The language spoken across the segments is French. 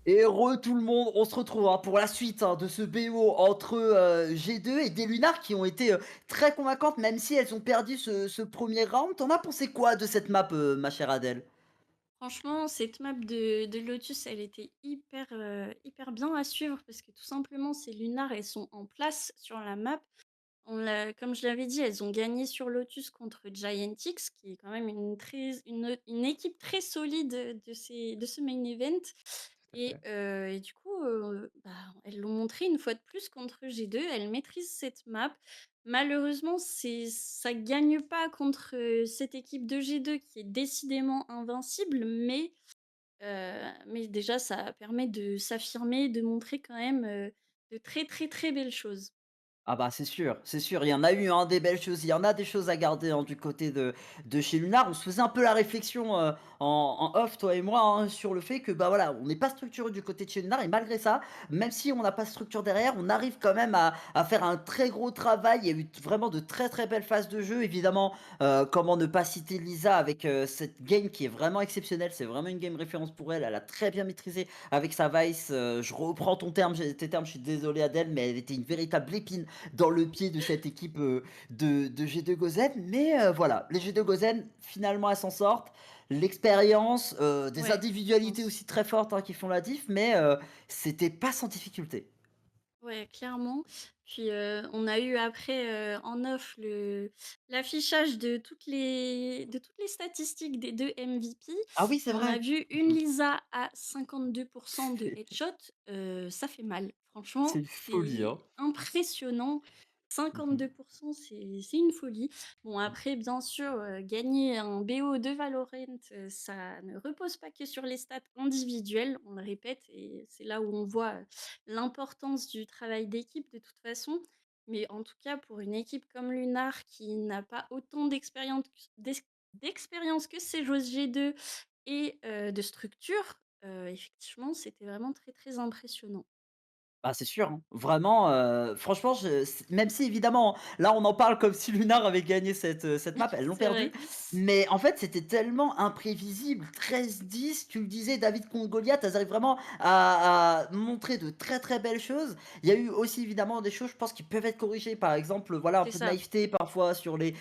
Et re tout le monde, on se retrouve, hein, pour la suite, hein, de ce BO entre, G2 et des Lunars qui ont été, très convaincantes, même si elles ont perdu ce 1er round. Tu en as pensé quoi de cette map, ma chère Adèle? Franchement, cette map de Lotus, elle était hyper bien à suivre parce que tout simplement, ces Lunars, elles sont en place sur la map. Comme je l'avais dit, elles ont gagné sur Lotus contre Giantix, qui est quand même une équipe très solide de ce main event. Tout à fait. Et du coup, bah, elles l'ont montré une fois de plus contre G2. Elles maîtrisent cette map. Malheureusement, ça gagne pas contre cette équipe de G2 qui est décidément invincible, mais déjà, ça permet de s'affirmer, de montrer quand même de très très très belles choses. Ah bah, c'est sûr, il y en a eu, hein, des belles choses, il y en a des choses à garder, hein, du côté de chez Lunar. On se faisait un peu la réflexion, en off, toi et moi, hein, sur le fait que, bah, voilà, on n'est pas structuré du côté de chez Lunar et malgré ça, même si on n'a pas de structure derrière, on arrive quand même à faire un très gros travail. Il y a eu vraiment de très, très belles phases de jeu. Évidemment, comment ne pas citer Lisa avec, cette game qui est vraiment exceptionnelle. C'est vraiment une game référence pour elle. Elle a très bien maîtrisé avec sa Vice, je reprends tes termes, je suis désolé Adèle, mais elle était une véritable épine dans le pied de cette équipe, de G2 Gozen. Mais voilà, les G2 Gozen, finalement, elles s'en sortent. L'expérience, des Ouais, je individualités pense. aussi très fortes, hein, qui font la diff, mais c'était pas sans difficulté. Ouais, clairement. Puis, on a eu après, en off l'affichage de toutes les statistiques des 2 MVP Ah oui, c'est et on a vrai! vu une Mmh. Lisa à 52% de headshot, ça fait mal. C'est Franchement, une folie, c'est hein. impressionnant. Mmh mh. 52%, c'est une folie. Bon après bien sûr, gagner un BO de Valorant, ça ne repose pas que sur les stats individuelles, on le répète et c'est là où on voit, l'importance du travail d'équipe de toute façon. Mais en tout cas, pour une équipe comme Lunar qui n'a pas autant d'expérience que ses joueuses G2 et de structure, effectivement, c'était vraiment très, très impressionnant. Ah c'est sûr, hein. Vraiment, franchement, même si évidemment, là, on en parle comme si Lunar avait gagné cette map, elles l'ont C'est perdue. vrai. Mais en fait, c'était tellement imprévisible. 13-10, tu le disais, David contre Goliath, elles arrivent vraiment à montrer de très, très belles choses. Il y a eu aussi évidemment des choses, je pense, qui peuvent être corrigées. Par exemple, voilà, un C'est peu de ça. naïveté parfois sur les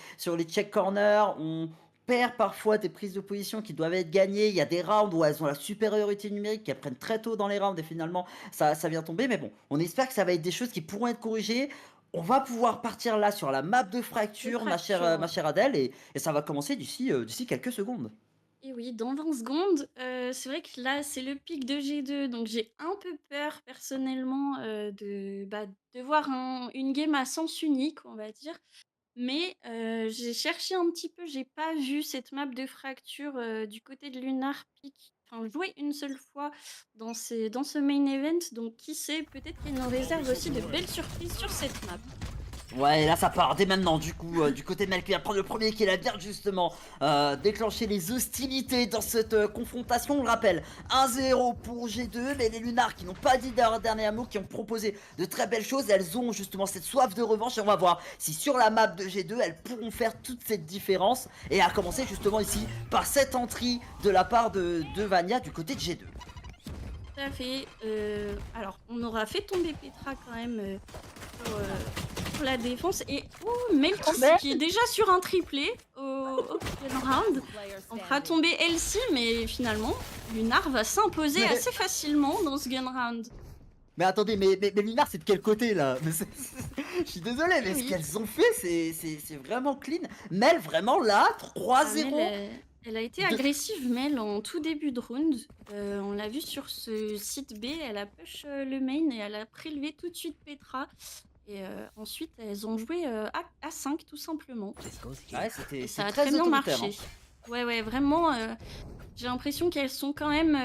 check corners. On perd parfois des prises de position qui doivent être gagnées. Il y a des rounds où elles ont la supériorité numérique, qu'elles prennent très tôt dans les rounds et finalement ça vient tomber, mais bon, on espère que ça va être des choses qui pourront être corrigées. On va pouvoir partir là sur la map de De fracture, fracture, ma ouais. chère Adèle, et ça va commencer d'ici quelques secondes. Et oui, dans 20 secondes, c'est vrai que là, c'est le pic de G2, donc j'ai un peu peur personnellement, de voir une game à sens unique, on va dire. Mais j'ai cherché un petit peu, j'ai pas vu cette map de fracture, du côté de Lunar Peak, enfin jouer une seule fois dans ce main event, donc qui sait, peut-être qu'elle nous réserve aussi de belles surprises sur cette map. Ouais, là ça part dès maintenant du coup, du côté de Mel qui va prendre le premier qui a bien justement, déclenché les hostilités dans cette, confrontation. On le rappelle, 1-0 pour G2, mais les Lunars qui n'ont pas dit leur dernier mot, qui ont proposé de très belles choses. Elles ont justement cette soif de revanche et on va voir si sur la map de G2, elles pourront faire toute cette différence et à commencer justement ici par cette entrée de la part de Vania du côté de G2. Tout à fait, alors on aura fait tomber Petra quand même, pour, pour la défense et oh, Melkis qui est déjà sur un triplé au 1 round. On fera tomber Elsie, mais finalement, Lunar va s'imposer Mais assez facilement dans ce gun round. Mais attendez, mais Lunar, c'est de quel côté là? Je suis désolé, Eh mais ce oui, qu'elles ont fait, c'est vraiment clean. Mel, vraiment là, Mel, 3-0 elle a été de. agressive, Mel, en tout début de round. On l'a vu sur ce site B, elle a push le main et elle a prélevé tout de suite Petra. Et ensuite, elles ont joué à 5 tout simplement. Ouais, Et c'est ça a très très bien autoritaire, hein. marché. Ouais, ouais, vraiment, j'ai l'impression qu'elles sont quand même,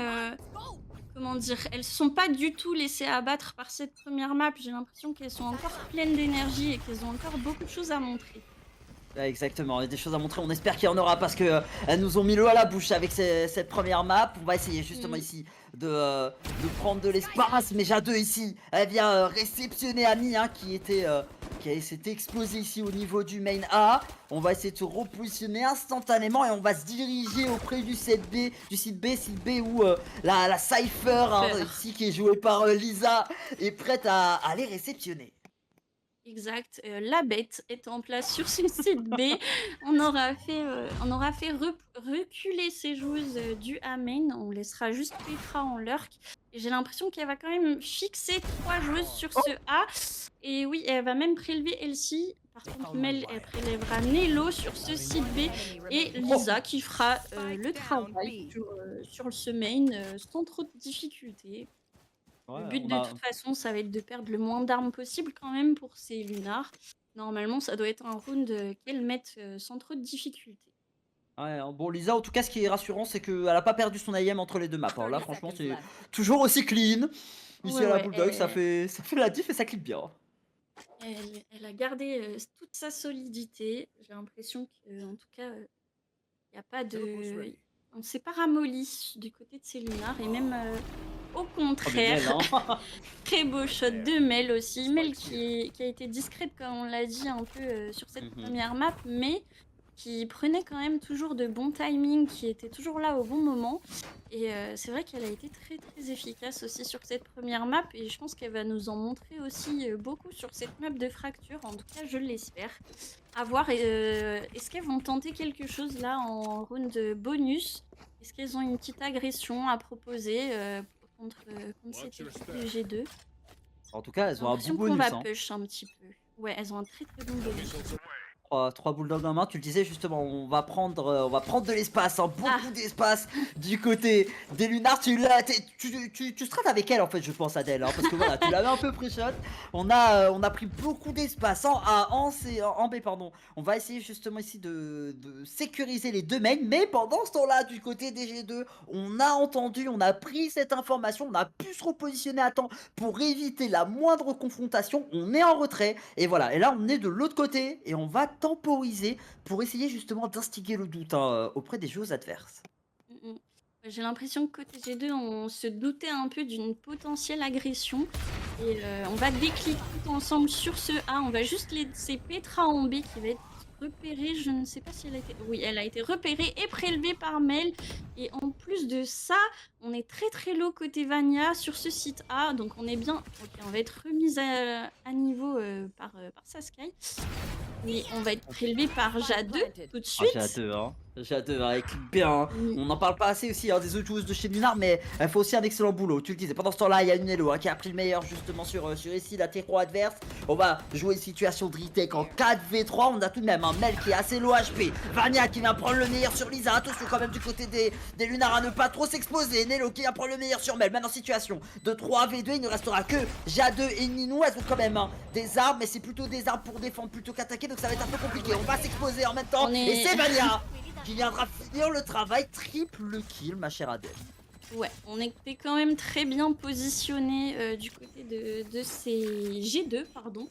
comment dire? Elles se sont pas du tout laissées abattre par cette première map. J'ai l'impression qu'elles sont encore pleines d'énergie et qu'elles ont encore beaucoup de choses à montrer. Ouais, exactement, il y a des choses à montrer, on espère qu'il y en aura parce que, elles nous ont mis l'eau à la bouche avec cette première map. On va essayer justement Mmh. ici de prendre de l'espace, mais Jade ici, elle vient, réceptionner Ami, hein, qui s'était explosé ici au niveau du main A. On va essayer de se repositionner instantanément et on va se diriger auprès du site B où, la Cypher, hein, Peur. ici qui est jouée par, Lisa est prête à aller réceptionner. Exact, la bête est en place sur ce site B. On aura fait reculer ces joueuses, du A main. On laissera juste Petra en lurk et j'ai l'impression qu'elle va quand même fixer 3 joueuses sur ce A et oui, elle va même prélever Elsie. Par contre, Mel, elle prélèvera Nelo sur ce site B et Lisa qui fera, le travail sur ce main, sans trop de difficultés. Le Ouais, but on de a toute façon, ça va être de perdre le moins d'armes possible quand même pour ces Lunars. Normalement, ça doit être un round, qu'elles mettent, sans trop de difficultés. Ouais, hein. Bon, Lisa, en tout cas, ce qui est rassurant, c'est qu'elle a pas perdu son IM entre les 2 maps, hein. Là, franchement, c'est toujours aussi clean. Ici, Ouais, à la ouais, Bulldog, ça fait la diff et ça clip bien. elle a gardé, toute sa solidité. J'ai l'impression qu'en tout cas, il y a pas de on s'est pas ramolli du côté de ces Lunars et même, au Oh, mais contraire. Mel, hein. Très beau shot de Mel aussi. Mel qui a été discrète, comme on l'a dit un peu sur cette Mhm. première map, mais qui prenait quand même toujours de bons timings, qui était toujours là au bon moment. Et c'est vrai qu'elle a été très très efficace aussi sur cette première map. Et je pense qu'elle va nous en montrer aussi beaucoup sur cette map de fracture. En tout cas, je l'espère. À voir, est-ce qu'elles vont tenter quelque chose là en round bonus? Est-ce qu'elles ont une petite agression à proposer contre cette équipe de G2? En tout cas, J'ai elles ont un bon l'impression qu'on va bonus, hein. push un petit peu. Ouais, elles ont un très très bon bonus. Trois bulldogs en main, tu le disais justement, on va prendre de l'espace, hein, Ah! beaucoup d'espace du côté des Lunars. Tu strates avec elle en fait, je pense, Adèle, hein, parce que voilà, tu l'avais un peu pré-shot. On a pris beaucoup d'espace en A, en C, en B, pardon. On va essayer justement ici de sécuriser les deux mains, mais pendant ce temps-là, du côté des G2, on a entendu, on a pris cette information, on a pu se repositionner à temps pour éviter la moindre confrontation. On est en retrait. Et voilà, et là on est de l'autre côté et on va temporiser pour essayer justement d'instiguer le doute, hein, auprès des joueurs adverses. Mmh mh. J'ai l'impression que côté G2, on se doutait un peu d'une potentielle agression et on va déclic tout ensemble sur ce A. On va juste laisser Petra en B qui va être repérée. Je ne sais pas si elle a été oui, elle a été repérée et prélevée par Mel et en plus de ça, on est très, très low côté Vania sur ce site A, donc on est bien OK, on va être remise à niveau, par Saskai et on va être prélevé par Jade tout de Ah, j'ai suite. hâte, hein. J'ai hâte, elle clique bien, hein. Mmh. On n'en parle pas assez aussi, hein, des autres joueuses de chez Lunar, mais elle fait aussi un excellent boulot. Tu le disais, pendant ce temps-là, il y a une Elo, hein, qui a pris le meilleur justement sur ici la terreau adverse. On va jouer une situation de retake en 4v3. On a tout de même un Mel qui est assez low HP. Vania qui vient prendre le meilleur sur Lisa. Attention quand même du côté des Lunar à ne pas trop s'exposer. Nelo qui vient prendre le meilleur sur Mel. Maintenant, situation de 3v2. Il ne restera que Jade et Ninou. Elles ont quand même, hein, des armes, mais c'est plutôt des armes pour défendre plutôt qu'attaquer. Donc ça va être un peu compliqué. On va s'exposer en même temps. On Et est c'est Vania qui viendra finir le travail. Triple kill, ma chère Adèle. Ouais, on était quand même très bien positionnés du côté de ces G2, pardon,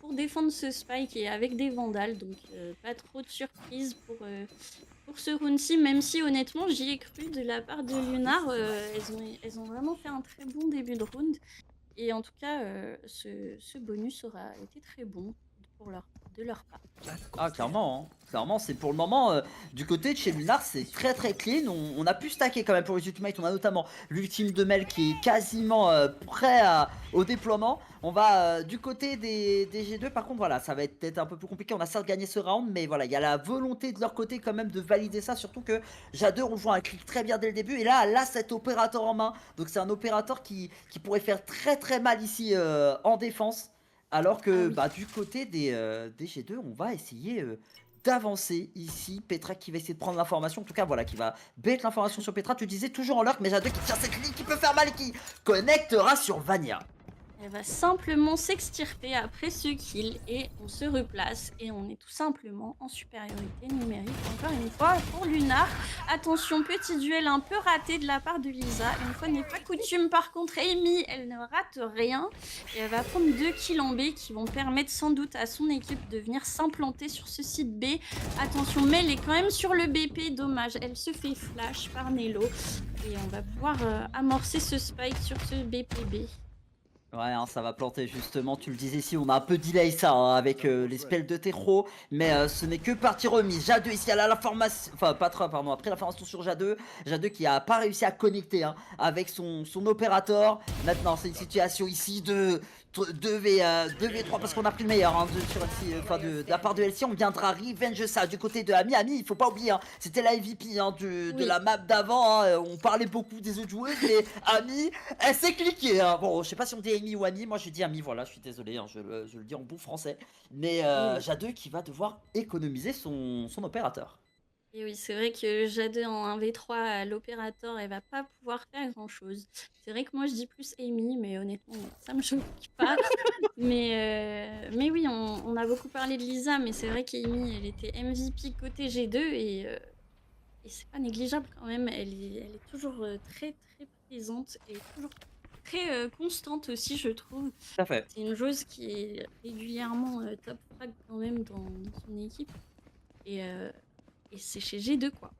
pour défendre ce spike et avec des vandales, donc pas trop de surprise pour ce round-ci, même si honnêtement j'y ai cru de la part de Lunar, elles ont vraiment fait un très bon début de round, et en tout cas ce bonus aura été très bon de leur part. Ah, clairement, hein. Clairement, c'est pour le moment, du côté de chez Lunar, c'est très très clean. On a pu stacker quand même pour les ultimates. On a notamment l'ultime de Mel qui est quasiment prêt au déploiement. On va du côté des G2. Par contre, voilà, ça va être peut-être un peu plus compliqué. On a certes gagné ce round, mais voilà, il y a la volonté de leur côté quand même de valider ça. Surtout que Jade, on joue un clic très bien dès le début. Et là, elle a cet opérateur en main. Donc, c'est un opérateur qui pourrait faire très très mal ici en défense. Alors Ah que oui. bah, du côté des G2, on va essayer d'avancer ici. Petra qui va essayer de prendre l'information. En tout cas, voilà, qui va bait l'information sur Petra. Tu disais toujours en lurk, mais Jade qui tire cette ligne qui peut faire mal et qui connectera sur Vania. Elle va simplement s'extirper après ce kill et on se replace et on est tout simplement en supériorité numérique encore une fois pour Lunar. Attention, petit duel un peu raté de la part de Lisa. Une fois n'est pas coutume par contre, Amy, elle ne rate rien et elle va prendre 2 kills en B qui vont permettre sans doute à son équipe de venir s'implanter sur ce site B. Attention, mais elle est quand même sur le BP, dommage, elle se fait flash par Nello et on va pouvoir amorcer ce spike sur ce BPB. Ouais, hein, ça va planter justement, tu le disais ici, on a un peu delay ça hein, avec les spells de Terro, mais ce n'est que partie remise. Jadeux ici, elle a l'information, enfin pas trop, pardon, après l'information sur Jadeux, Jadeux qui a pas réussi à connecter hein, avec son opérateur. Maintenant, c'est une situation ici de 2v3 parce qu'on a pris le meilleur hein, de la part de LC. On viendra revenge ça du côté de Ami. Ami, il faut pas oublier, hein, c'était la MVP hein, de la map d'avant. Hein, on parlait beaucoup des autres joueuses, mais Ami, elle s'est cliquée. Hein. Bon, je sais pas si on dit Amy ou Ami. Moi, je dis Ami. Voilà, je suis désolé, hein, je le dis en bon français. Mais Jadeux qui va devoir économiser son opérateur. Et oui, c'est vrai que Jade en 1v3 à l'opérateur, elle va pas pouvoir faire grand chose. C'est vrai que moi je dis plus Amy, mais honnêtement, ça me choque pas. mais oui, on a beaucoup parlé de Lisa, mais c'est vrai qu'Amy, elle était MVP côté G2 et c'est pas négligeable quand même. Elle est toujours très très présente et toujours très constante aussi, je trouve. Tout à fait. C'est une joueuse qui est régulièrement top frag quand même dans son équipe. Et c'est chez G2 quoi.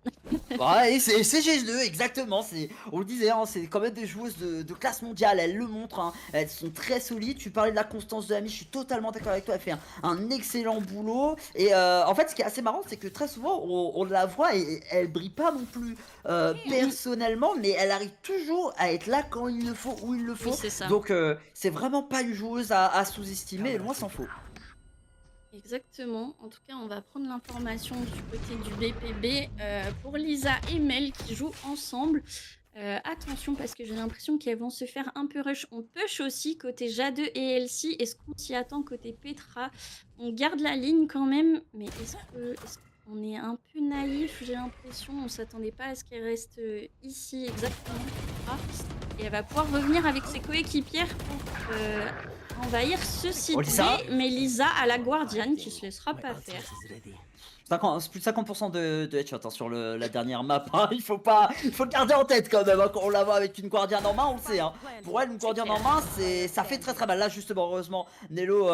Ouais, et c'est G2, exactement. On le disait, hein, c'est quand même des joueuses de classe mondiale. Elles le montrent, hein, elles sont très solides. Tu parlais de la constance de Ami, je suis totalement d'accord avec toi. Elle fait un excellent boulot. Et en fait, ce qui est assez marrant, c'est que très souvent, on la voit et elle brille pas non plus personnellement, mais elle arrive toujours à être là quand il le faut, où il le faut. Oui, c'est ça. Donc, c'est vraiment pas une joueuse à sous-estimer, loin s'en faut. Exactement. En tout cas, on va prendre l'information du côté du BPB pour Lisa et Mel qui jouent ensemble. Attention parce que j'ai l'impression qu'elles vont se faire un peu rush. On push aussi côté Jade et Elsie. Est-ce qu'on s'y attend côté Petra? On garde la ligne quand même, mais est-ce qu'on est un peu naïf? J'ai l'impression. On s'attendait pas à ce qu'elle reste ici exactement. Petra. Et elle va pouvoir revenir avec ses coéquipières pour envahir ce site B, mais Lisa a la Guardiane qui se laissera pas faire. Plus de 50% de headshot hein, sur la dernière map. Hein. Il faut le garder en tête quand même. Hein, quand on la voit avec une Guardiane en main, on le sait. Hein. Pour elle, une Guardiane en main, ça fait très très mal. Là, justement, heureusement, Nello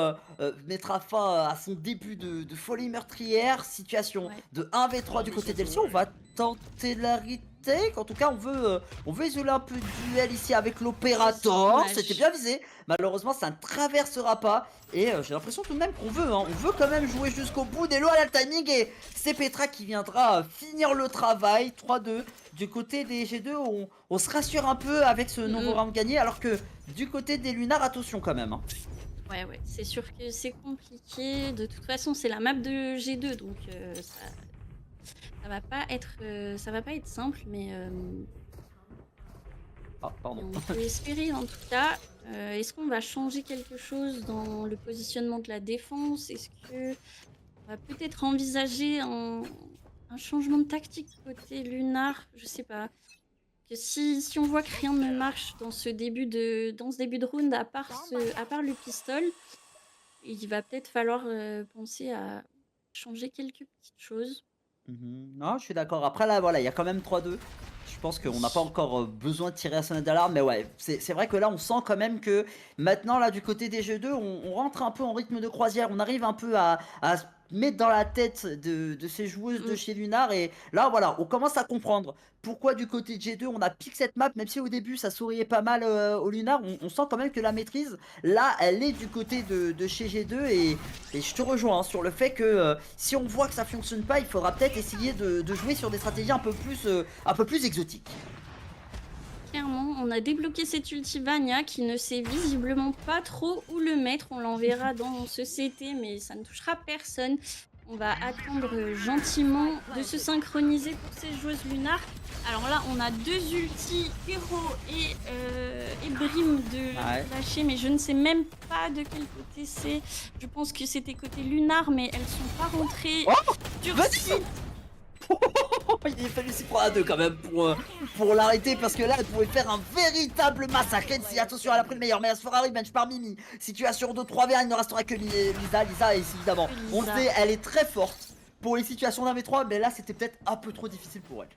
mettra fin à son début de folie meurtrière. Situation de 1v3 du côté d'Elsie. On va tenter la retake. En tout cas, on veut isoler un peu le duel ici avec l'opérateur. C'était bien visé. Malheureusement, ça ne traversera pas. Et j'ai l'impression tout de même qu'on veut. Hein. On veut quand même jouer jusqu'au bout. Nello à la timing. Et c'est Petra qui viendra finir le travail. 3-2. Du côté des G2, on se rassure un peu avec ce nouveau round gagné. Alors que du côté des Lunar, attention quand même. Hein. Ouais, c'est sûr que c'est compliqué. De toute façon, c'est la map de G2. Donc ça va pas être simple. Mais pardon. on peut espérer en tout cas. Est-ce qu'on va changer quelque chose dans le positionnement de la défense? Est-ce que on va peut-être envisager un changement de tactique côté Lunar? Je sais pas. Que si on voit que rien ne marche dans ce début de round, à part le pistol, il va peut-être falloir penser à changer quelques petites choses. Non, je suis d'accord. Après, là, voilà, il y a quand même 3-2. Je pense qu'on n'a pas encore besoin de tirer la sonnette d'alarme. Mais ouais, c'est vrai que là, on sent quand même que maintenant, là, du côté des G2, on rentre un peu en rythme de croisière. On arrive un peu à se mettre dans la tête de ces joueuses de chez Lunar. Et là, voilà, on commence à comprendre pourquoi du côté de G2, on a piqué cette map. Même si au début, ça souriait pas mal au Lunar, on sent quand même que la maîtrise, là, elle est du côté de chez G2. Et je te rejoins hein, sur le fait que si on voit que ça fonctionne pas, il faudra peut-être essayer de jouer sur des stratégies un peu plus exotiques. Clairement, on a débloqué cette Ultivania qui ne sait visiblement pas trop où le mettre. On l'enverra dans ce CT, mais ça ne touchera personne. On va attendre gentiment de se synchroniser pour ces joueuses Lunar. Alors là, on a 2 ultis, Hero et Brim de lâcher, mais je ne sais même pas de quel côté c'est. Je pense que c'était côté Lunar, mais elles sont pas rentrées sur site. Il a fallu s'y prendre à deux quand même pour l'arrêter parce que là elle pouvait faire un véritable massacre. Elsie, attention, elle a pris le meilleur, mais elle se fera revenge par Mimi. Situation de 3v1, il ne restera que Lisa évidemment. On le Lisa. sait, elle est très forte pour les situations d'1v3, mais là c'était peut-être un peu trop difficile pour elle.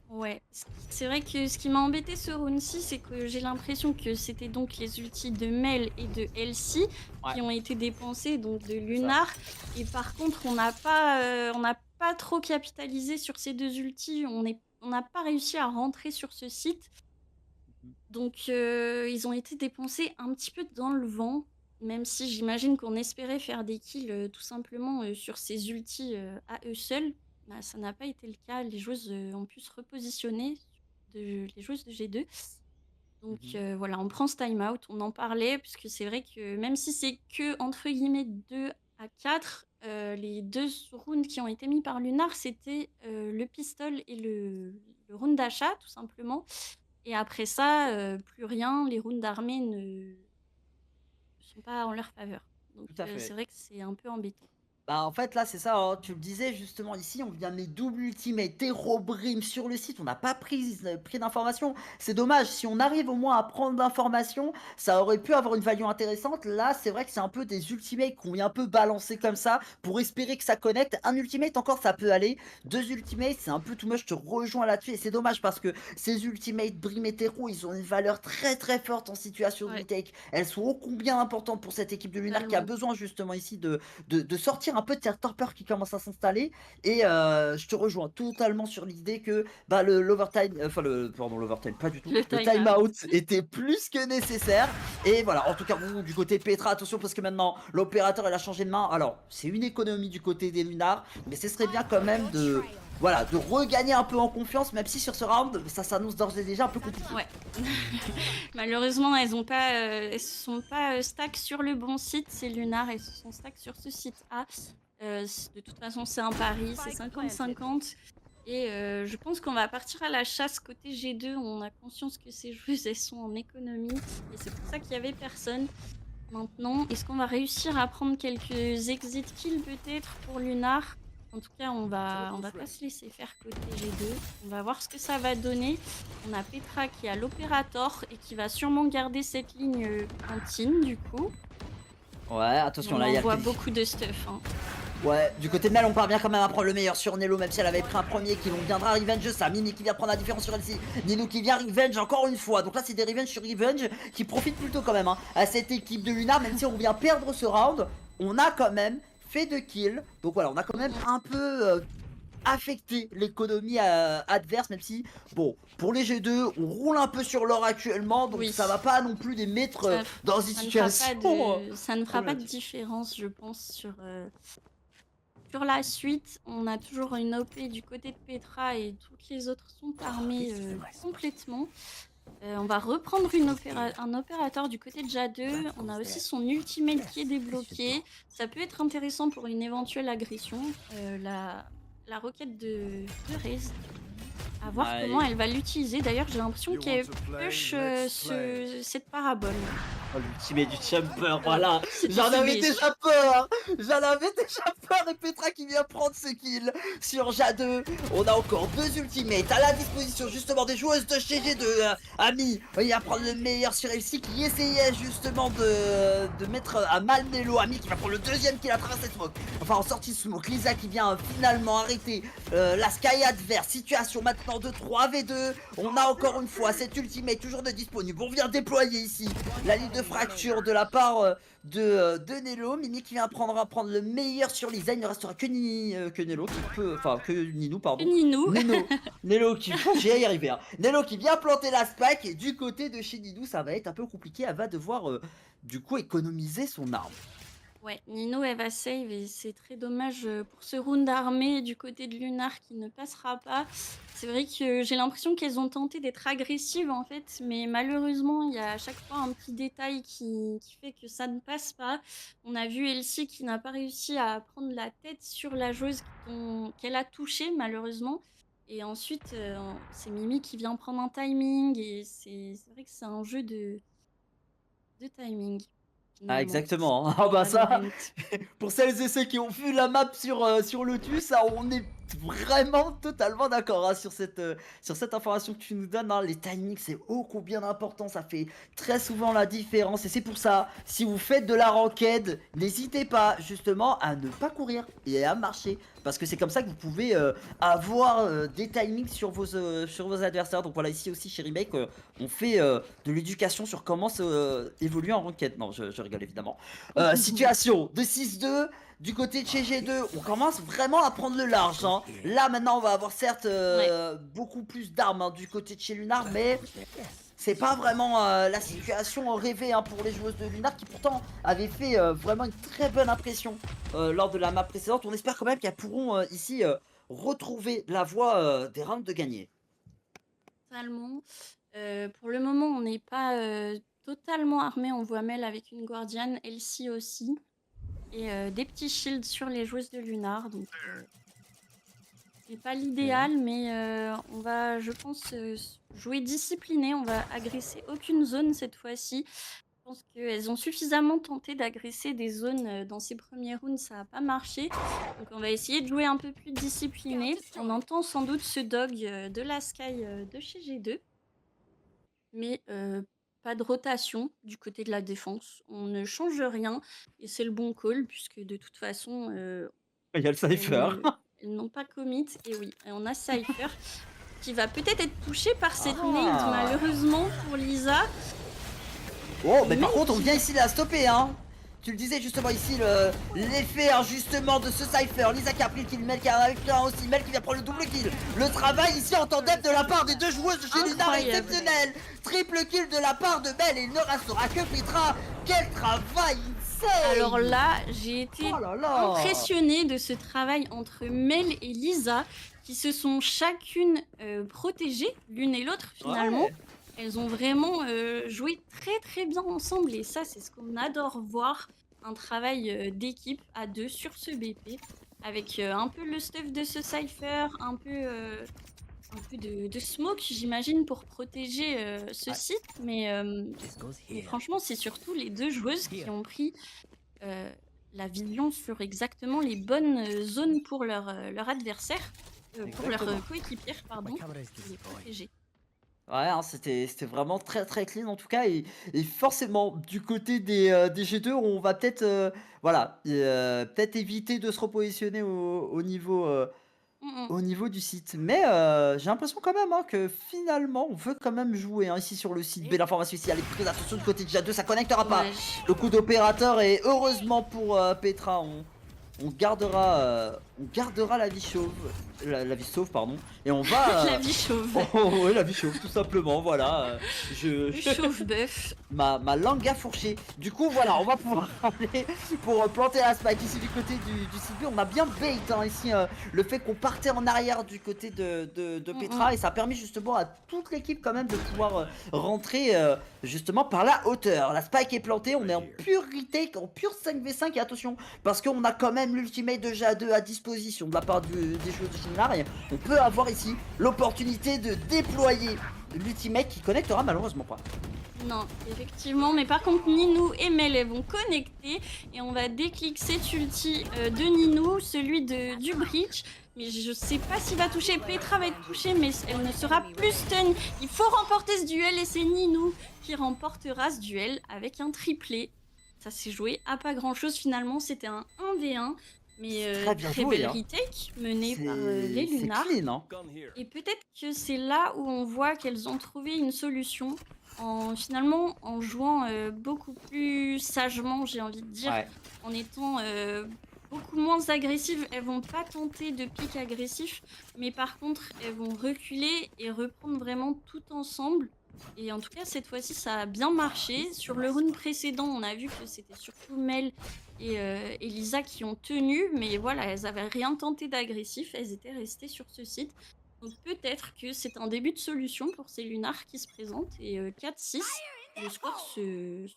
Ouais, c'est vrai que ce qui m'a embêté ce round-ci, c'est que j'ai l'impression que c'était donc les ultis de Mel et de Elsie Ouais, qui ont été dépensés, donc de c'est ça. Lunar. Et par contre, on n'a pas trop capitalisé sur ces deux ultis. On n'a pas réussi à rentrer sur ce site. Donc, ils ont été dépensés un petit peu dans le vent, même si j'imagine qu'on espérait faire des kills tout simplement sur ces ultis à eux seuls. Bah, ça n'a pas été le cas. Les joueuses ont pu se repositionner, les joueuses de G2. Donc Mhm. voilà, on prend ce time out, on en parlait, puisque c'est vrai que même si c'est que entre guillemets 2 à 4, les deux rounds qui ont été mis par Lunar, c'était le pistol et le round d'achat, tout simplement. Et après ça, plus rien, les rounds d'armée ne sont pas en leur faveur. Donc Tout à c'est fait. vrai que c'est un peu embêtant. Bah, en fait, là, c'est ça, hein, tu le disais justement ici, on vient de mettre double ultimate, Terrobrim sur le site, on n'a pas pris d'informations. C'est dommage, si on arrive au moins à prendre d'informations, ça aurait pu avoir une value intéressante. Là, c'est vrai que c'est un peu des ultimates qu'on vient un peu balancer comme ça pour espérer que ça connecte. Un ultimate encore, ça peut aller. Deux ultimates, c'est un peu too much, je te rejoins là-dessus. Et c'est dommage parce que ces ultimates Brim et Terro, ils ont une valeur très très forte en situation de Ouais, retake. Elles sont ô combien importantes pour cette équipe de Lunar qui a totalement. besoin justement ici de sortir un peu de cette torpeur qui commence à s'installer. Et je te rejoins totalement sur l'idée que bah, l'overtime, enfin pardon, l'overtime, pas du tout. Le Le time out. timeout était plus que nécessaire. Et voilà, en tout cas, du côté de Petra, attention parce que maintenant l'opérateur elle a changé de main. Alors, c'est une économie du côté des Lunars, mais ce serait bien quand même de. Voilà, de regagner un peu en confiance, même si sur ce round, ça s'annonce d'ores et déjà un peu compliqué. Ouais. Malheureusement, elles se sont pas stack sur le bon site, c'est Lunar, elles se sont stack sur ce site A. De toute façon, c'est un pari, c'est 50-50. Et je pense qu'on va partir à la chasse côté G2. On a conscience que ces joueuses, elles sont en économie. Et c'est pour ça qu'il y avait personne. Maintenant, est-ce qu'on va réussir à prendre quelques exit kills peut-être pour Lunar? En tout cas, on va pas se laisser faire côté G2. On va voir ce que ça va donner. On a Petra qui a l'opérator et qui va sûrement garder cette ligne cantine du coup. Ouais, Et attention on là, il y a envoie le beaucoup de stuff, hein. Ouais, du côté de Mel, on parvient quand même à prendre le meilleur sur Nelo, même si elle avait pris un premier kill. On viendra revenge ça. Mimi qui vient prendre la différence sur elle-ci. Nino qui vient revenge encore une fois. Donc là, c'est des revenge sur revenge qui profitent plutôt quand même hein, à cette équipe de Lunar. Même si on vient perdre ce round, on a quand même fait 2 kills. Donc voilà, on a quand même un peu affecté l'économie adverse. Même si, bon, pour les G2, on roule un peu sur l'or actuellement. Donc Oui, ça va pas non plus les mettre ça, dans une situation ça ne fera pas de problématique. différence, je pense, sur la suite. On a toujours une OP du côté de Petra et toutes les autres sont armées complètement. On va reprendre un opérateur du côté de Jade. On a aussi son ultimate qui est débloqué. Ça peut être intéressant pour une éventuelle agression. La requête de Raze. À voir comment Ouais. elle va l'utiliser. D'ailleurs, j'ai l'impression qu'elle push cette parabole. Oh, l'ultimate du jumper, voilà. C'était J'en avais ciblé. déjà peur. J'en avais déjà peur et Petra qui vient prendre ce kill sur Jade. On a encore 2 ultimates à la disposition justement des joueuses de chez G2. Ami, il va prendre le meilleur sur LC qui essayait justement de mettre à mal Nelo. Ami qui va prendre le deuxième kill à travers cette smoke. Enfin en sortie de smoke. Lisa qui vient finalement arrêter la Sky adverse. Situation maintenant de 3v2. On a encore une fois cette ultimate toujours de disponible. On vient déployer ici la ligne de fracture de la part de Nelo. Mimi qui vient prendre le meilleur sur Lisa. Il ne restera que, que Nelo qui peut. Enfin, que Ninou, pardon. Ninou. Nelo qui. J'y ai arrivé. Hein. Nelo qui vient planter la spike. Et du côté de chez Ninou, ça va être un peu compliqué. Elle va devoir du coup économiser son arme. Ouais, Nino, elle va save et c'est très dommage pour ce round armé du côté de Lunar qui ne passera pas. C'est vrai que j'ai l'impression qu'elles ont tenté d'être agressives en fait, mais malheureusement, il y a à chaque fois un petit détail qui fait que ça ne passe pas. On a vu Elsie qui n'a pas réussi à prendre la tête sur la joueuse qu'elle a touchée malheureusement. Et ensuite, c'est Mimi qui vient prendre un timing et c'est vrai que c'est un jeu de timing Ah, finalement exactement. Ah, dans bah ça. Valorant. Pour celles et ceux qui ont vu la map sur Lotus, ça, on est vraiment totalement d'accord, hein, sur cette information que tu nous donnes, hein. Les timings, c'est ô combien important, ça fait très souvent la différence et c'est pour ça, si vous faites de la ranked, n'hésitez pas justement à ne pas courir et à marcher parce que c'est comme ça que vous pouvez, avoir, des timings sur vos adversaires. Donc voilà, ici aussi chez Remake, on fait, de l'éducation sur comment se évoluer en ranked. Non, je rigole évidemment. Situation de 6-2 du côté de chez G2, on commence vraiment à prendre le large, hein. Là maintenant on va avoir certes Ouais. beaucoup plus d'armes, hein, du côté de chez Lunar, mais c'est pas vraiment la situation rêvée, hein, pour les joueuses de Lunar qui pourtant avaient fait vraiment une très bonne impression lors de la map précédente. On espère quand même qu'elles pourront ici retrouver la voie des rounds de gagner. Totalement. Pour le moment, on n'est pas, totalement armé. On voit Mel avec une Guardian, Elsie aussi et des petits shields sur les joueuses de Lunar donc c'est pas OK. l'idéal mais on va, je pense, jouer discipliné. On va agresser aucune zone cette fois-ci. Je pense qu'elles ont suffisamment tenté d'agresser des zones, dans ces premiers rounds, ça a pas marché. Donc on va essayer de jouer un peu plus discipliné. On entend sans doute ce dog, de la Sky, de chez G2. Mais pas de rotation du côté de la défense. On ne change rien et c'est le bon call puisque de toute façon, Il y a le Cypher. elles n'ont pas commit et oui et on a Cypher qui va peut-être être touché par cette nade Ah! malheureusement pour Lisa, Oh, mais mais par contre, on qui vient ici la stopper, hein. Tu le disais justement ici, l'effet injustement de ce Cypher. Lisa qui a pris le kill, Mel qui en a pris un aussi, Mel qui vient prendre le double kill. Le travail ici en tandem de la part des deux joueuses de chez Lunar est incroyable. exceptionnel. Triple kill de la part de Mel et il ne restera que Petra. Quel travail Alors insane! là, j'ai été Oh là là! impressionnée de ce travail entre Mel et Lisa qui se sont chacune, protégées l'une et l'autre finalement. Ouais, Elles ont vraiment, joué très, très bien ensemble et ça, c'est ce qu'on adore voir. Un travail, d'équipe à 2 sur ce BP avec, un peu le stuff de ce Cypher, un peu de smoke j'imagine pour protéger, ce ouais, site mais franchement, c'est surtout les 2 joueuses qui ont pris, heu, la vision sur exactement les bonnes, zones pour leur adversaire, pour leur, exactement. coéquipière pardon, et les protéger. Ouais, hein, c'était vraiment très, très clean en tout cas et forcément du côté des G2 on va peut-être, voilà, peut-être éviter de se repositionner Mmh mh. au niveau du site. Mais j'ai l'impression quand même, hein, que finalement on veut quand même jouer, hein, ici sur le site. Belle information ici, allez très attention du côté de J2, ça connectera pas. Dommage. Le coup d'opérateur et heureusement pour, Petra, on gardera la vie chauve, la vie sauve pardon et on La va, vie chauve. oh, oh, ouais, la vie chauve, tout simplement, voilà, Le chauve bœuf. ma langue a fourché. Du coup, voilà, on va pouvoir aller pour planter la spike ici du côté du site B. On a bien bait, hein, ici, le fait qu'on partait en arrière du côté de Mmh mh. Petra et ça a permis justement à toute l'équipe quand même de pouvoir rentrer justement par la hauteur. La spike est plantée, on est en pure retake, en pure 5v5 et attention, parce qu'on a quand même l'ultimate de GA2 à disposition de la part des joueurs de Shinlar et on peut avoir ici l'opportunité de déployer l'ultimate qui connectera malheureusement pas. Non, effectivement, mais par contre Ninou et Mel, elles vont connecter et on va déclic cet ulti, de Ninou, celui de du bridge, mais je sais pas s'il va toucher. Petra va être touchée, mais elle ne sera plus stun. Il faut remporter ce duel et c'est Ninou qui remportera ce duel avec un triplé. Ça s'est joué à pas grand-chose finalement, c'était un 1v1, mais C'est très bien très joué, belle hein. retake menée par, les C'est Lunars. clean, hein. Et peut-être que c'est là où on voit qu'elles ont trouvé une solution en finalement en jouant, beaucoup plus sagement, j'ai envie de dire, Ouais, en étant, beaucoup moins agressives. Elles vont pas tenter de pick agressif, mais par contre, elles vont reculer et reprendre vraiment tout ensemble et en tout cas, cette fois-ci, ça a bien marché. Sur le round précédent, on a vu que c'était surtout Mel et Lisa qui ont tenu, mais voilà, elles avaient rien tenté d'agressif. Elles étaient restées sur ce site. Donc peut-être que c'est un début de solution pour ces Lunars qui se présentent et 4-6, le score se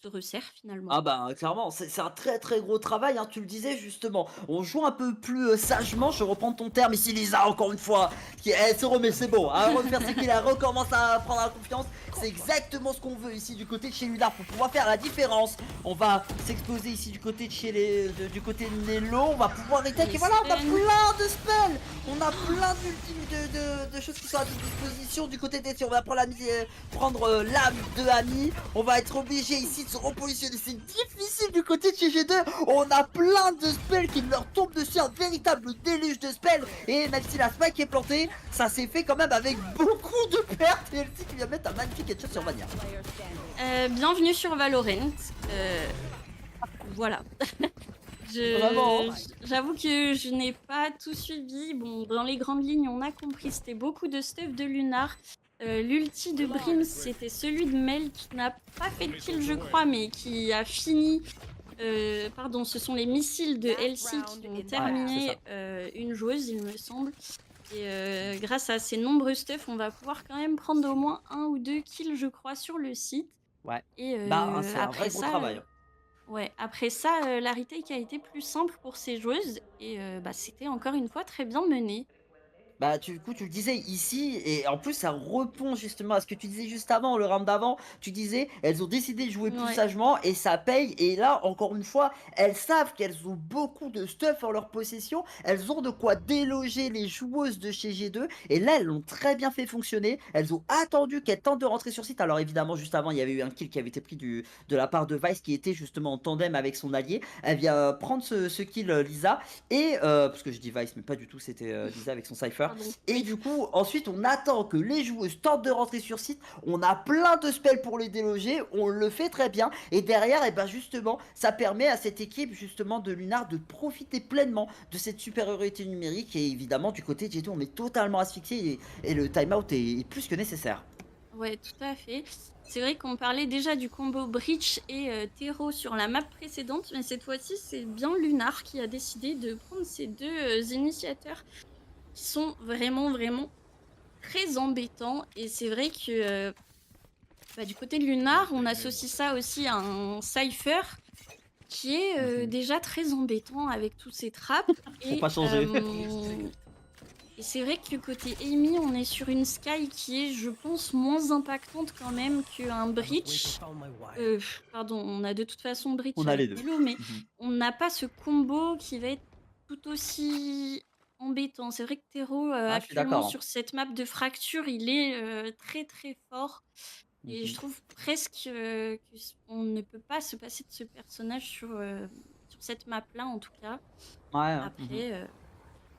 se resserre finalement. Ah bah, clairement, c'est un très, très gros travail, hein, tu le disais justement. On joue un peu plus, sagement, je reprends ton terme ici Lisa encore une fois, qui elle se remet, c'est bon, à refaire ses kills, elle recommence à prendre la confiance. C'est exactement ce qu'on veut ici du côté de chez Lunar pour pouvoir faire la différence. On va s'exposer ici du côté de chez du côté de Nello, on va pouvoir attaquer, Les voilà, on a stuns. plein de spells, on a plein d'ultimes de choses qui sont à notre disposition du côté des. On va prendre l'âme de Ami, on va être obligé ici de se repositionner, c'est difficile du côté de chez G2, on a plein de spells qui leur tombent dessus, un véritable déluge de spells, et même si la spike est plantée, ça s'est fait quand même avec beaucoup de pertes, et LC qui vient mettre un magnifique headshot sur Vania. Bienvenue sur Valorant. Voilà. Vraiment, hein. J'avoue que je n'ai pas tout suivi. Bon, dans les grandes lignes, on a compris, c'était beaucoup de stuff de Lunar. L'ulti de Brim, c'était celui de Mel qui n'a pas fait de kill, je crois, mais qui a fini. Pardon, ce sont les missiles de LC qui ont terminé une joueuse, il me semble. Et grâce à ces nombreux stuff, on va pouvoir quand même prendre au moins 1 ou 2 kills, je crois, sur le site. Ouais. Et Bah, hein, c'est un après vrai gros ça, travail. ouais, après ça, la retake a été plus simple pour ces joueuses et bah, c'était encore une fois très bien mené. Bah, du coup, tu le disais ici, et en plus, ça répond justement à ce que tu disais juste avant, le round d'avant. Tu disais, elles ont décidé de jouer plus Ouais. sagement et ça paye. Et là, encore une fois, elles savent qu'elles ont beaucoup de stuff en leur possession. Elles ont de quoi déloger les joueuses de chez G2. Et là, elles l'ont très bien fait fonctionner. Elles ont attendu qu'elles tentent de rentrer sur site. Alors, évidemment, juste avant, il y avait eu un kill qui avait été pris de la part de Vice qui était justement en tandem avec son allié. Elle vient prendre ce kill, Lisa. Et, parce que je dis Vice, mais pas du tout, c'était Lisa avec son Cypher. Pardon. Et du coup, ensuite, on attend que les joueuses tentent de rentrer sur site. On a plein de spells pour les déloger. On le fait très bien. Et derrière, et ben justement, ça permet à cette équipe justement de Lunar de profiter pleinement de cette supériorité numérique. Et évidemment, du côté de G2, on est totalement asphyxié et le timeout est plus que nécessaire. Ouais, tout à fait. C'est vrai qu'on parlait déjà du combo Breach et Tero sur la map précédente, mais cette fois-ci, c'est bien Lunar qui a décidé de prendre ces deux initiateurs qui sont vraiment, vraiment très embêtants. Et c'est vrai que bah, du côté de Lunar, on associe ça aussi à un Cypher qui est déjà très embêtant avec tous ces trappes. Faut pas changer. Et c'est vrai que côté Amy, on est sur une Sky qui est, je pense, moins impactante quand même qu'un Breach. Pardon, on a de toute façon Breach On a les avec deux. Hello, mais Mhm. on n'a pas ce combo qui va être tout aussi embêtant. C'est vrai que Tero, Ah, je suis actuellement, d'accord, hein. sur cette map de fracture, il est très très fort. Et je Mhm. trouve presque qu'on ne peut pas se passer de ce personnage sur cette map-là, en tout cas. Ouais, hein. Mhm. Après,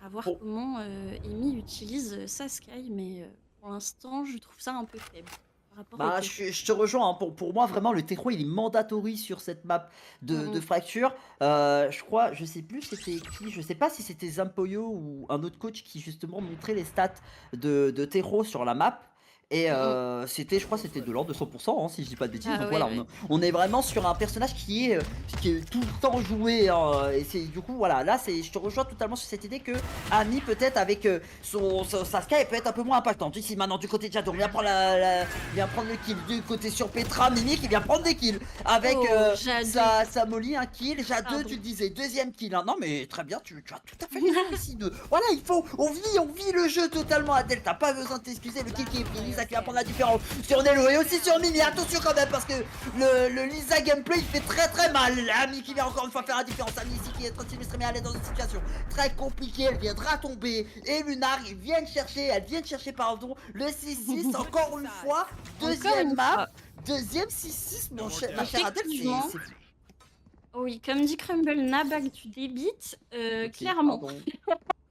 à voir Bon. comment Amy utilise sa Sky, mais pour l'instant, je trouve ça un peu faible par rapport au Bah, Tero. je te rejoins, hein. Pour moi, vraiment, le Tejo, il est mandatory sur cette map Mm, de mm. fracture. Je crois, je sais plus c'était qui, je sais pas si c'était Zampoyo ou un autre coach qui justement montrait les stats de Tejo sur la map. Et Mm, mm. c'était, je crois, c'était de l'ordre de 100%, hein, si je dis pas de bêtises. Ah Donc ouais, voilà, ouais. on est vraiment sur un personnage qui est tout le temps joué, hein, et c'est du coup, voilà, là, je te rejoins totalement sur cette idée que Ami, peut-être avec sa Sky, elle peut être un peu moins impactante. Ici, maintenant, du côté de Jadon, il vient prendre le kill. Du côté sur Petra, Mimi qui vient prendre des kills. Avec Oh, Jade. sa Molly, un kill. Jade, tu Pardon. le disais, deuxième kill, hein. Non, mais très bien, tu as tout à fait raison ici. Voilà, on vit le jeu totalement à Delta. Pas besoin de t'excuser. Le kill qui est pris, Lisa qui va prendre la différence sur Nello et aussi sur Mimi. Attention quand même, parce que le Lisa gameplay il fait très très mal. Ami qui vient encore une fois faire la différence. Ami ici qui est en train de s'illustrer, mais elle est dans une situation très compliquée. Elle viendra tomber. Et Lunar, ils viennent chercher, elle vient chercher, pardon, le 6-6 encore une fois. Encore Deuxième une map. fois. Deuxième 6-6, ma chère Adèle, Effectivement. c'est. Oui, comme dit Crumble, Nabag, tu débites. Ok, Clairement.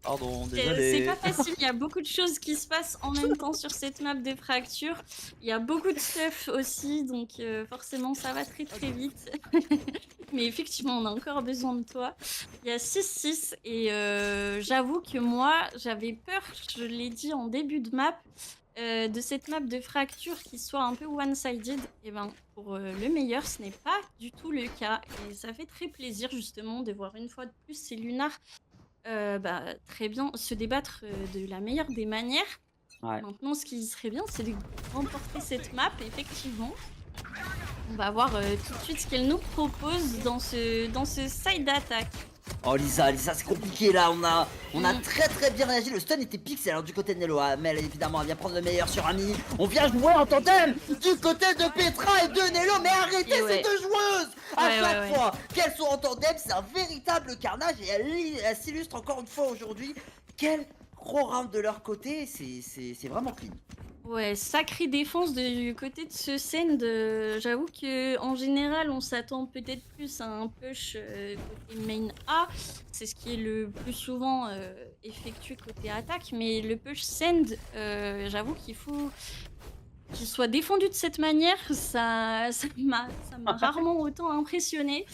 pardon, C'est désolé. pas facile, il y a beaucoup de choses qui se passent en même temps sur cette map de fracture. Il y a beaucoup de stuff aussi, donc forcément ça va très très vite. Mais effectivement, on a encore besoin de toi. Il y a 6-6 et j'avoue que moi, j'avais peur, je l'ai dit en début de map, de cette map de fracture qui soit un peu one-sided. Et ben, pour le meilleur, ce n'est pas du tout le cas. Et ça fait très plaisir justement de voir une fois de plus ces Lunar bah, très bien se débattre de la meilleure des manières. Ouais. Maintenant, ce qui serait bien, c'est de remporter cette map, effectivement. On va voir, tout de suite ce qu'elle nous propose dans ce side attack. Oh Lisa, c'est compliqué là, on a Mmh. très très bien réagi, le stun était pixel alors du côté de Nelo, ah, Mel évidemment elle vient prendre le meilleur sur Ami, on vient jouer en tandem du côté de Petra et de Nelo, mais arrêtez Et ces ouais. deux joueuses. À Ouais, ouais, chaque ouais. fois qu'elles sont en tandem, c'est un véritable carnage et elles s'illustrent encore une fois aujourd'hui. Quel gros round de leur côté, c'est vraiment clean. Ouais, sacrée défense du côté de ce Send, j'avoue qu'en général, on s'attend peut-être plus à un push, côté main A. C'est ce qui est le plus souvent, effectué côté attaque, mais le push Send, j'avoue qu'il faut qu'il soit défendu de cette manière. Ça m'a rarement autant impressionné.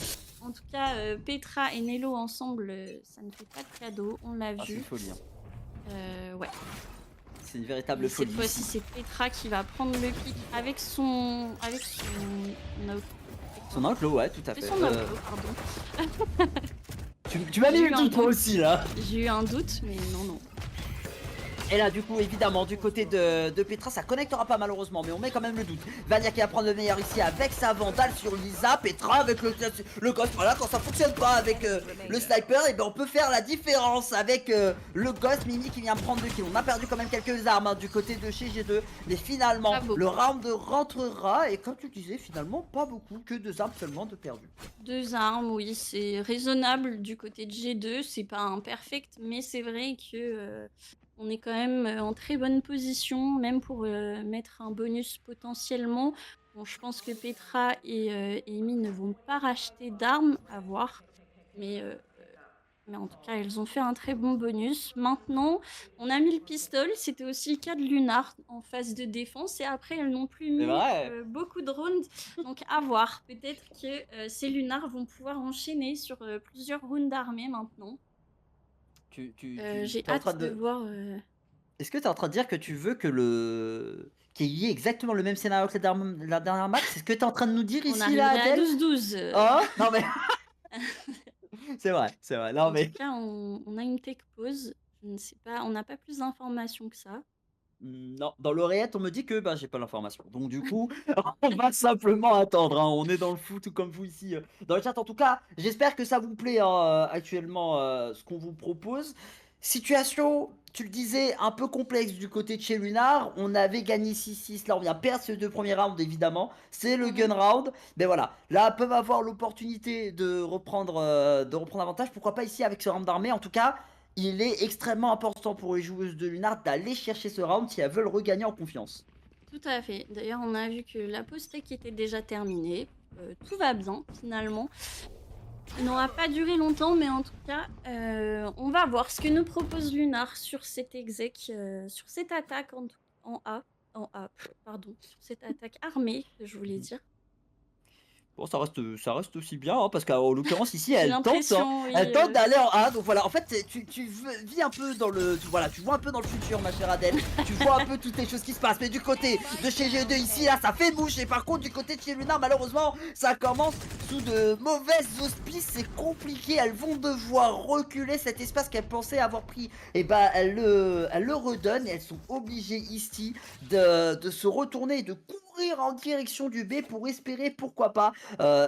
En tout cas, Petra et Nelo ensemble, ça ne fait pas de cadeau, on l'a Ah c'est une vu. folie, hein. Ouais. C'est une Et véritable cette folie fois-ci, ici. c'est Petra qui va prendre le pick avec son out c'est Son quoi? outlaw, ouais tout à C'est fait. son outlaw, pardon. Tu m'as mis J'ai le eu un doute toi doute, aussi là. j'ai eu un doute, mais non, non. Et là, du coup, évidemment, du côté de Petra, ça connectera pas malheureusement, mais on met quand même le doute. Vania qui va prendre le meilleur ici avec sa vandale sur Lisa. Petra avec le ghost. Voilà, quand ça fonctionne pas avec le sniper, et ben on peut faire la différence avec le ghost. Mimi qui vient prendre 2 kills. On a perdu quand même quelques armes hein, du côté de chez G2, mais finalement, Pas le beaucoup. round rentrera. Et comme tu disais, finalement, pas beaucoup, que 2 armes seulement de perdu. 2 armes, oui, c'est raisonnable du côté de G2, c'est pas un perfect, mais c'est vrai que, on est quand même, en très bonne position, même pour, mettre un bonus potentiellement. Bon, je pense que Petra et Amy ne vont pas racheter d'armes, à voir, mais en tout cas, elles ont fait un très bon bonus. Maintenant, on a mis le pistol, c'était aussi le cas de Lunar en phase de défense et après elles n'ont plus C'est mis, vrai. beaucoup de rounds, donc à voir. Peut-être que, ces Lunar vont pouvoir enchaîner sur, plusieurs rounds d'armée maintenant. Tu J'ai es en train hâte de de. voir, Est-ce que tu es en train de dire que tu veux que le qu'il y ait exactement le même scénario que la dernière match? C'est ce que tu es en train de nous dire on ici là, arriverait à Adèle? 12-12. Oh? Non mais c'est vrai, non En tout mais cas, on a une tech pause. Je ne sais pas, on n'a pas plus d'informations que ça. non, dans l'oreillette, on me dit que, bah, j'ai pas l'information. Donc du coup, on va simplement attendre, hein. On est dans le flou tout comme vous ici, dans le chat. En tout cas, j'espère que ça vous plaît, hein, actuellement, ce qu'on vous propose. Situation, tu le disais, un peu complexe du côté de chez Lunar. On avait gagné 6-6. Là, on vient perdre ces 2 premiers rounds, évidemment. C'est le Mmh. gun round. Mais voilà, là, peuvent avoir l'opportunité de reprendre avantage. Pourquoi pas ici avec ce round d'armée. En tout cas, il est extrêmement important pour les joueuses de Lunar d'aller chercher ce round si elles veulent regagner en confiance. Tout à fait. D'ailleurs, on a vu que la pause tech était déjà terminée. Tout va bien, finalement. Il n'aura pas duré longtemps, mais en tout cas, on va voir ce que nous propose Lunar sur cet exec, sur cette attaque en A. Pardon, sur cette attaque armée, que je voulais dire. Bon, ça reste aussi bien, hein, parce qu'en l'occurrence ici, J'ai elle tente, hein, l'impression, oui. elle tente d'aller en A. Donc voilà, en fait, vis un peu dans le, voilà, tu vois un peu dans le futur, ma chère Adèle. Tu vois un peu toutes les choses qui se passent. Mais du côté de chez G2 ici, là, ça fait bouche. Et par contre, du côté de chez Lunar, malheureusement, ça commence sous de mauvaises auspices. C'est compliqué. Elles vont devoir reculer cet espace qu'elles pensaient avoir pris. Et bah, elles le redonnent et elles sont obligées ici de se retourner et de courir en direction du B pour espérer, pourquoi pas,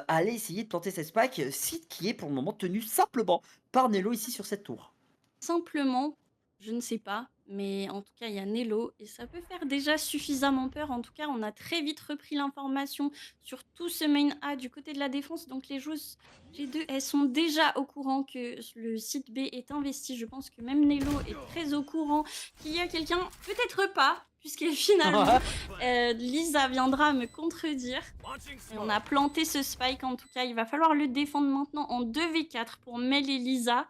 aller essayer de tenter cette spike, site qui est pour le moment tenu simplement par Nello ici sur cette tour. Simplement, je ne sais pas, mais en tout cas, il y a Nello et ça peut faire déjà suffisamment peur. En tout cas, on a très vite repris l'information sur tout ce main A du côté de la défense. Donc les joueuses G2, elles sont déjà au courant que le site B est investi. Je pense que même Nello est très au courant qu'il y a quelqu'un, peut-être pas, puisque finalement, Lisa viendra me contredire. Et on a planté ce spike en tout cas. Il va falloir le défendre maintenant en 2v4 pour Mel et Lisa.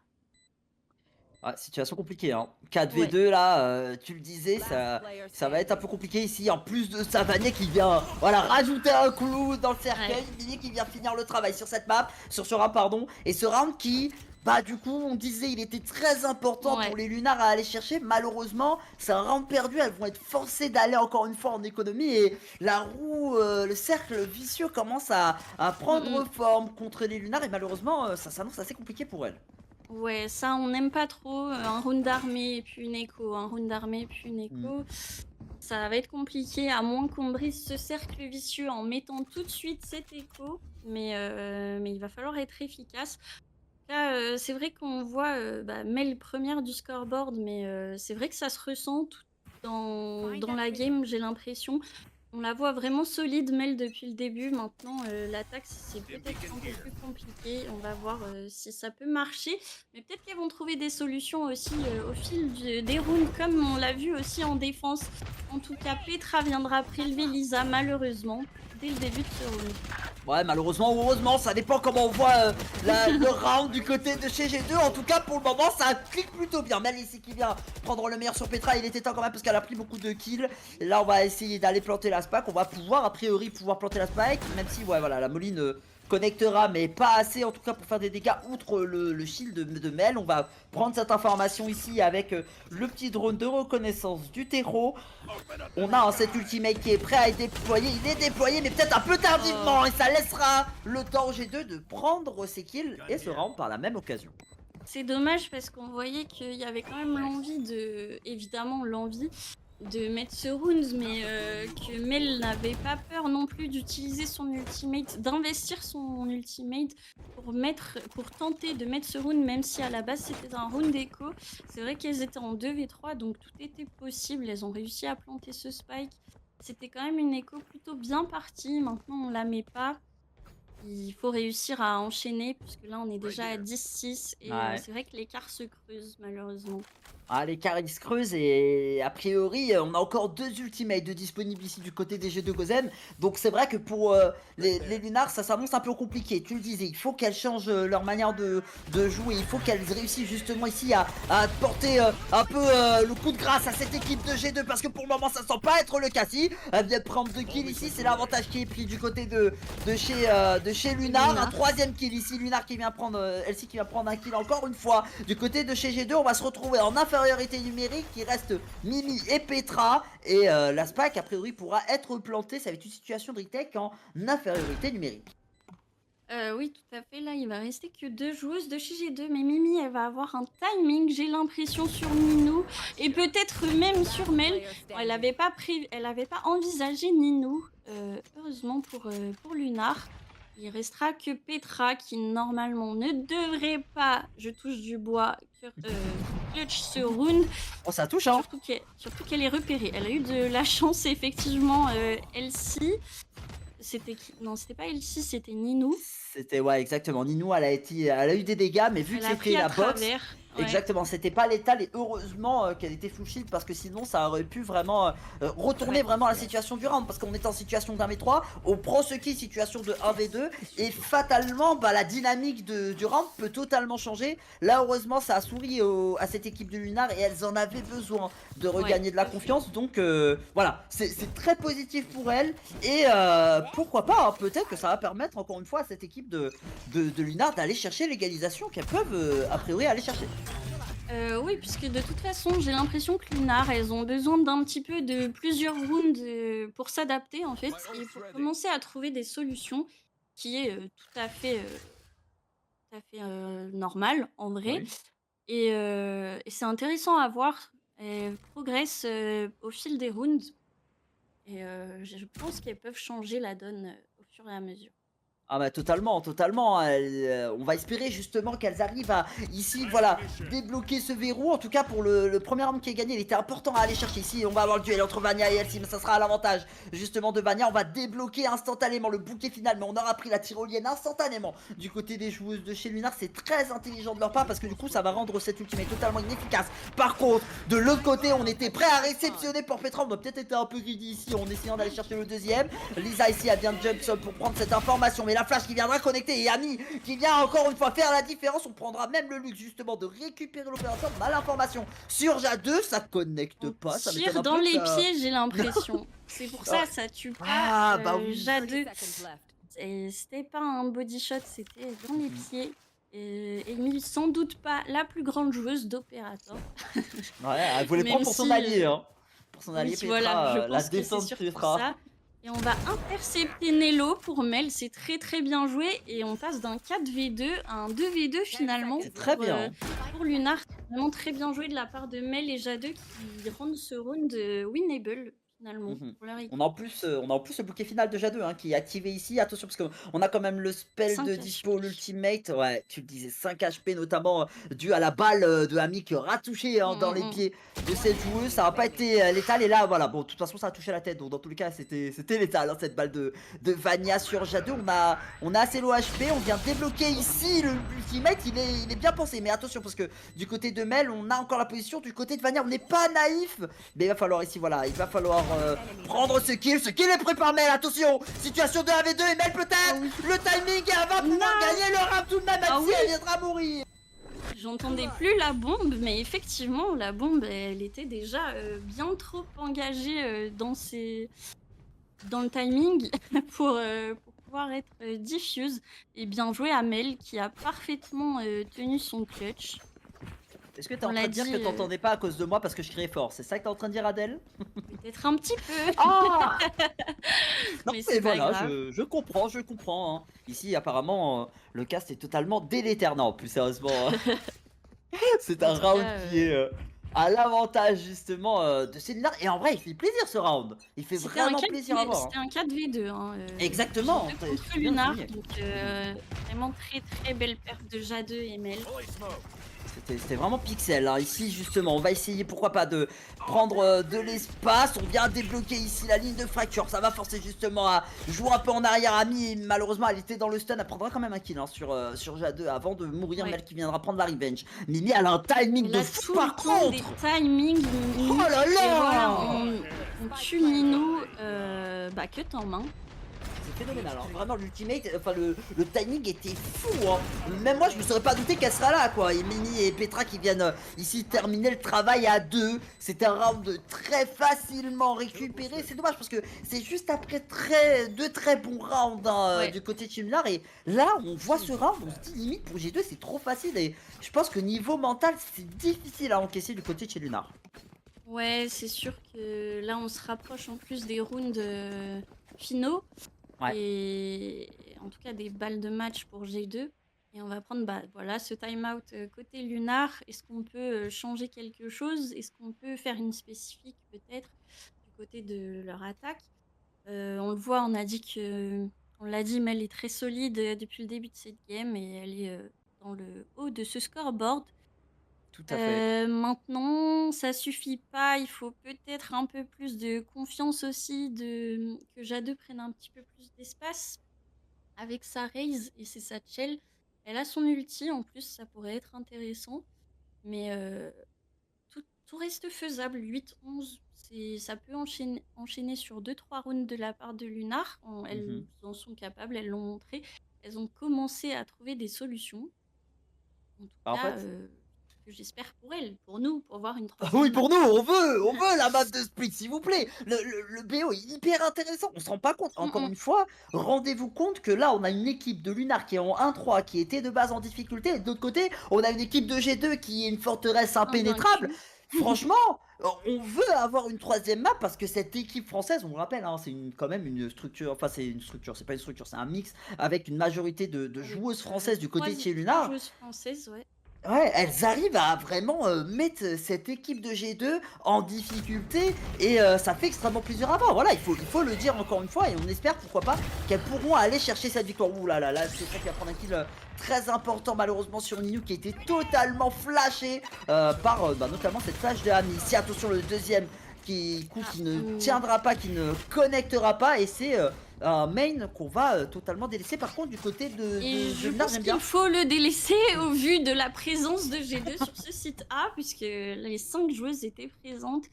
Ouais, situation compliquée, hein. 4 Ouais. V2 là, tu le disais, ça va être un peu compliqué ici. En plus de Savanier qui vient, voilà, rajouter un clou dans le cercueil. Ouais. Mini qui vient finir le travail sur cette map, sur ce round, pardon. Et ce round qui, bah du coup, on disait, il était très important Ouais. pour les Lunars à aller chercher. Malheureusement, c'est un round perdu. Elles vont être forcées d'aller encore une fois en économie. Et la roue, le cercle vicieux commence à prendre Mmh. forme contre les Lunars. Et malheureusement, ça s'annonce assez compliqué pour elles. Ouais, ça, on n'aime pas trop, un round d'armée et puis une écho, un round d'armée et puis une Mm. écho. Ça va être compliqué à moins qu'on brise ce cercle vicieux en mettant tout de suite cet écho, mais il va falloir être efficace. Là, c'est vrai qu'on voit, Mel première du scoreboard, mais c'est vrai que ça se ressent tout dans la game, j'ai l'impression. On la voit vraiment solide, Mel, depuis le début. Maintenant, l'attaque, c'est peut-être un peu plus compliqué. On va voir, si ça peut marcher. Mais peut-être qu'elles vont trouver des solutions aussi, au fil des rounds, comme on l'a vu aussi en défense. En tout cas, Petra viendra prélever Lisa, malheureusement, dès le début de ce round. Ouais, malheureusement ou heureusement, ça dépend comment on voit le round du côté de chez G2. En tout cas, pour le moment, ça clique plutôt bien. Mel ici qui vient prendre le meilleur sur Petra. Il était temps quand même parce qu'elle a pris beaucoup de kills. Et là, on va essayer d'aller planter la spike. On va pouvoir, a priori, planter la spike. Même si, ouais, voilà, la Moline connectera, mais pas assez en tout cas pour faire des dégâts outre le shield de Mel. On va prendre cette information ici avec le petit drone de reconnaissance du terreau. On a cet ultimate qui est prêt à être déployé. Il est déployé, mais peut-être un peu tardivement. Et ça laissera le temps au G2 de prendre ses kills et se rendre par la même occasion. C'est dommage parce qu'on voyait qu'il y avait quand même évidemment l'envie de mettre ce round, mais que Mel n'avait pas peur non plus d'utiliser son ultimate, d'investir son ultimate pour tenter de mettre ce round, même si à la base c'était un round écho. C'est vrai qu'elles étaient en 2v3, donc tout était possible. Elles ont réussi à planter ce spike. C'était quand même une écho plutôt bien partie. Maintenant, on la met pas. Il faut réussir à enchaîner, puisque là, on est déjà à 10-6. Et Ouais. c'est vrai que l'écart se creuse, malheureusement. Ah, l'écart il se creuse et a priori on a encore 2 ultimates de disponibles ici du côté des G2 Gozen. Donc c'est vrai que pour les Lunars ça s'annonce un peu compliqué. Tu le disais, il faut qu'elles changent leur manière de jouer. Il faut qu'elles réussissent justement ici à porter un peu le coup de grâce à cette équipe de G2. Parce que pour le moment ça semble pas être le cas. Si elle vient de prendre 2 kills ici, c'est l'avantage qui est pris du côté de chez Lunar. Un troisième kill ici, Lunar qui vient prendre, Elsie qui vient prendre un kill encore une fois. Du côté de chez G2 on va se retrouver en infériorité numérique. Il reste Mimi et Petra. Et la SPAC a priori pourra être plantée. Ça va être une situation de retake en infériorité numérique. Oui, tout à fait. Là, il va rester que 2 joueuses de chez G2. Mais Mimi, elle va avoir un timing, j'ai l'impression, sur Ninou. Et peut-être même sur Mel. Bon, elle avait pas envisagé Ninou. Heureusement pour Lunar. Il restera que Petra qui, normalement, ne devrait pas, je touche du bois, clutch ce round. Oh, ça touche, hein. Surtout qu'elle est repérée. Elle a eu de la chance, effectivement, Elsie. C'était qui? Non, c'était pas Elsie, c'était Ninou. C'était, ouais, exactement. Ninou, elle a eu des dégâts, mais vu que c'était la box. Ouais. Exactement, c'était pas létal et heureusement qu'elle était full shield parce que sinon ça aurait pu vraiment retourner vraiment la situation du round parce qu'on était en situation d'1v3, on prend ce qui situation de 1v2 et fatalement la dynamique du round peut totalement changer. Là heureusement ça a souri à cette équipe de Lunar et elles en avaient besoin de regagner de la confiance donc voilà, c'est très positif pour elles et pourquoi pas, hein, peut-être que ça va permettre encore une fois à cette équipe de Lunar d'aller chercher l'égalisation qu'elles peuvent a priori aller chercher. Oui, puisque de toute façon, j'ai l'impression que Lunar, elles ont besoin d'un petit peu de plusieurs rounds pour s'adapter en fait, et pour commencer à trouver des solutions qui est tout à fait normal en vrai. Oui. Et c'est intéressant à voir. Elles progressent au fil des rounds, et je pense qu'elles peuvent changer la donne au fur et à mesure. Ah bah totalement, totalement. On va espérer justement qu'elles arrivent à ici, voilà, débloquer ce verrou. En tout cas pour le premier round qui est gagné, il était important à aller chercher ici. On va avoir le duel entre Vania et Elsie, mais ça sera à l'avantage justement de Vania. On va débloquer instantanément le bouquet final, mais on aura pris la tyrolienne instantanément du côté des joueuses de chez Lunar. C'est très intelligent de leur part parce que du coup ça va rendre cette ultimate totalement inefficace. Par contre, de l'autre côté, on était prêt à réceptionner pour Petra. On a peut-être été un peu greedy ici en essayant d'aller chercher le deuxième. Lisa ici elle vient de jump up pour prendre cette information, mais la flash qui viendra connecter et Annie qui vient encore une fois faire la différence. On prendra même le luxe justement de récupérer l'opérateur. On a l'information sur Ja2, ça connecte pas. Ça tire dans les pieds, j'ai l'impression. C'est pour ça, ça tue pas. Ah bah oui. Ja2. C'était pas un body shot, c'était dans les pieds. Et sans doute pas la plus grande joueuse d'opérateur. Ouais, elle voulait prendre pour son allié, hein. Pour son allié Oui, Petra, voilà, je la pense que c'est descente surtout Petra. ça. Et on va intercepter Nello pour Mel, c'est très très bien joué. Et on passe d'un 4v2 à un 2v2 finalement. C'est très bien. Pour Lunar, c'est vraiment très bien joué de la part de Mel et Ja2 qui rendent ce round winnable finalement, Mmh. pour leur On équipe. a en plus, le bouquet final de Jadeux, hein, qui est activé ici. Attention parce qu'on a quand même le spell 5 de dispo, HP. l'ultimate. Ouais, tu le disais, 5 HP notamment, dû à la balle, de Ami qui aura touché, hein, dans les pieds de cette joueuse. Ça a pas été, létal et là, voilà, bon, de toute façon, ça a touché la tête. Donc dans tous les cas, c'était létal, hein, cette balle de Vania sur Jadeux. On a assez low HP. On vient débloquer ici l'ultimate. Il est bien pensé. Mais attention parce que du côté de Mel, on a encore la position. Du côté de Vania, on n'est pas naïf. Mais il va falloir ici, voilà, il va falloir prendre ce kill est pris par Mel, attention. Situation de 1v2 et Mel Ah peut-être. oui. Le timing va pouvoir Non. gagner le round tout de même, même Ah si oui. elle viendra mourir. J'entendais plus la bombe, mais effectivement, la bombe, elle était déjà bien trop engagée dans le timing pour pouvoir être diffuse. Et bien joué à Mel qui a parfaitement tenu son clutch. Est-ce que t'es On en l'a train de dire dit, que t'entendais pas à cause de moi parce que je criais fort? C'est ça que t'es en train de dire, Adèle? peut-être un petit peu, Ah. Non mais mais c'est pas voilà, grave. je comprends, hein. Ici apparemment, le cast est totalement délétère. Non, plus sérieusement, c'est En un tout round cas, qui est, à l'avantage justement, de Célinar et en vrai il fait plaisir ce round. Il fait vraiment plaisir à voir, hein. c'était un 4v2, hein, Exactement, Jadeux tu contre fais bien de Lunar, souligner. donc vraiment très très belle perf de Jadeux et Mel. C'était vraiment pixel, hein. Ici justement on va essayer pourquoi pas de prendre de l'espace. On vient débloquer ici la ligne de fracture. Ça va forcer justement à jouer un peu en arrière. Ami malheureusement elle était dans le stun. Elle prendra quand même un kill, hein, sur Jadeux avant de mourir. Ouais. Mel qui viendra prendre la revenge. Mimi elle a un timing Elle de a fou tout le par temps des contre. timings, Oh là et voilà, là. on tue Nino, cut en main. C'est phénoménal, hein. Vraiment l'ultimate, enfin le timing était fou, hein. Même moi je me serais pas douté qu'elle sera là quoi. Et Mimi et Petra qui viennent ici terminer le travail à deux. C'était un round très facilement récupéré. C'est dommage parce que c'est juste après deux très bons rounds, hein, Ouais. du côté de Chimlar. Et là on voit ce round, on se dit limite pour G2 c'est trop facile. Et je pense que niveau mental c'est difficile à encaisser du côté de chez Lunar. Ouais, c'est sûr que là, on se rapproche en plus des rounds finaux. Ouais. Et en tout cas, des balles de match pour G2. Et on va prendre voilà, ce time-out côté Lunar. Est-ce qu'on peut changer quelque chose? Est-ce qu'on peut faire une spécifique peut-être du côté de leur attaque? On le voit, on l'a dit, Mel est très solide depuis le début de cette game et elle est dans le haut de ce scoreboard. Tout à fait. Maintenant, ça suffit pas, il faut peut-être un peu plus de confiance aussi, que Jade prenne un petit peu plus d'espace avec sa Raze et ses satchels. Elle a son ulti en plus, ça pourrait être intéressant, mais tout reste faisable. 8-11, ça peut enchaîner sur 2-3 rounds de la part de Lunar. Elles en sont capables, elles l'ont montré. Elles ont commencé à trouver des solutions. En tout En cas, fait. que j'espère pour elles, pour nous, pour voir une Ah oui, troisième map. pour nous, on veut la map de split, s'il vous plaît. Le BO est hyper intéressant. On se rend pas compte, encore une fois, rendez-vous compte que là, on a une équipe de Lunar qui est en 1-3, qui était de base en difficulté. Et de l'autre côté, on a une équipe de G2 qui est une forteresse impénétrable. Invaincu. Franchement, on veut avoir une troisième map parce que cette équipe française, on le rappelle, hein, c'est quand même une structure, enfin c'est une structure, c'est pas une structure, c'est un mix avec une majorité de Avec joueuses françaises du côté de chez 3 Lunar. joueuses françaises, ouais. Ouais, elles arrivent à vraiment mettre cette équipe de G2 en difficulté et ça fait extrêmement plaisir à voir. Voilà, il faut le dire encore une fois et on espère pourquoi pas qu'elles pourront aller chercher cette victoire. Ouh là là, là c'est ça qui va prendre un kill très important malheureusement sur Ninu qui était totalement flashé par notamment cette flash de Ami. Ici attention le deuxième qui ne tiendra pas, qui ne connectera pas et c'est un main qu'on va totalement délaisser. Par contre du côté Et je Lunar, pense j'aime bien. qu'il faut le délaisser au vu de la présence de G2 sur ce site A, puisque les 5 joueuses étaient présentes.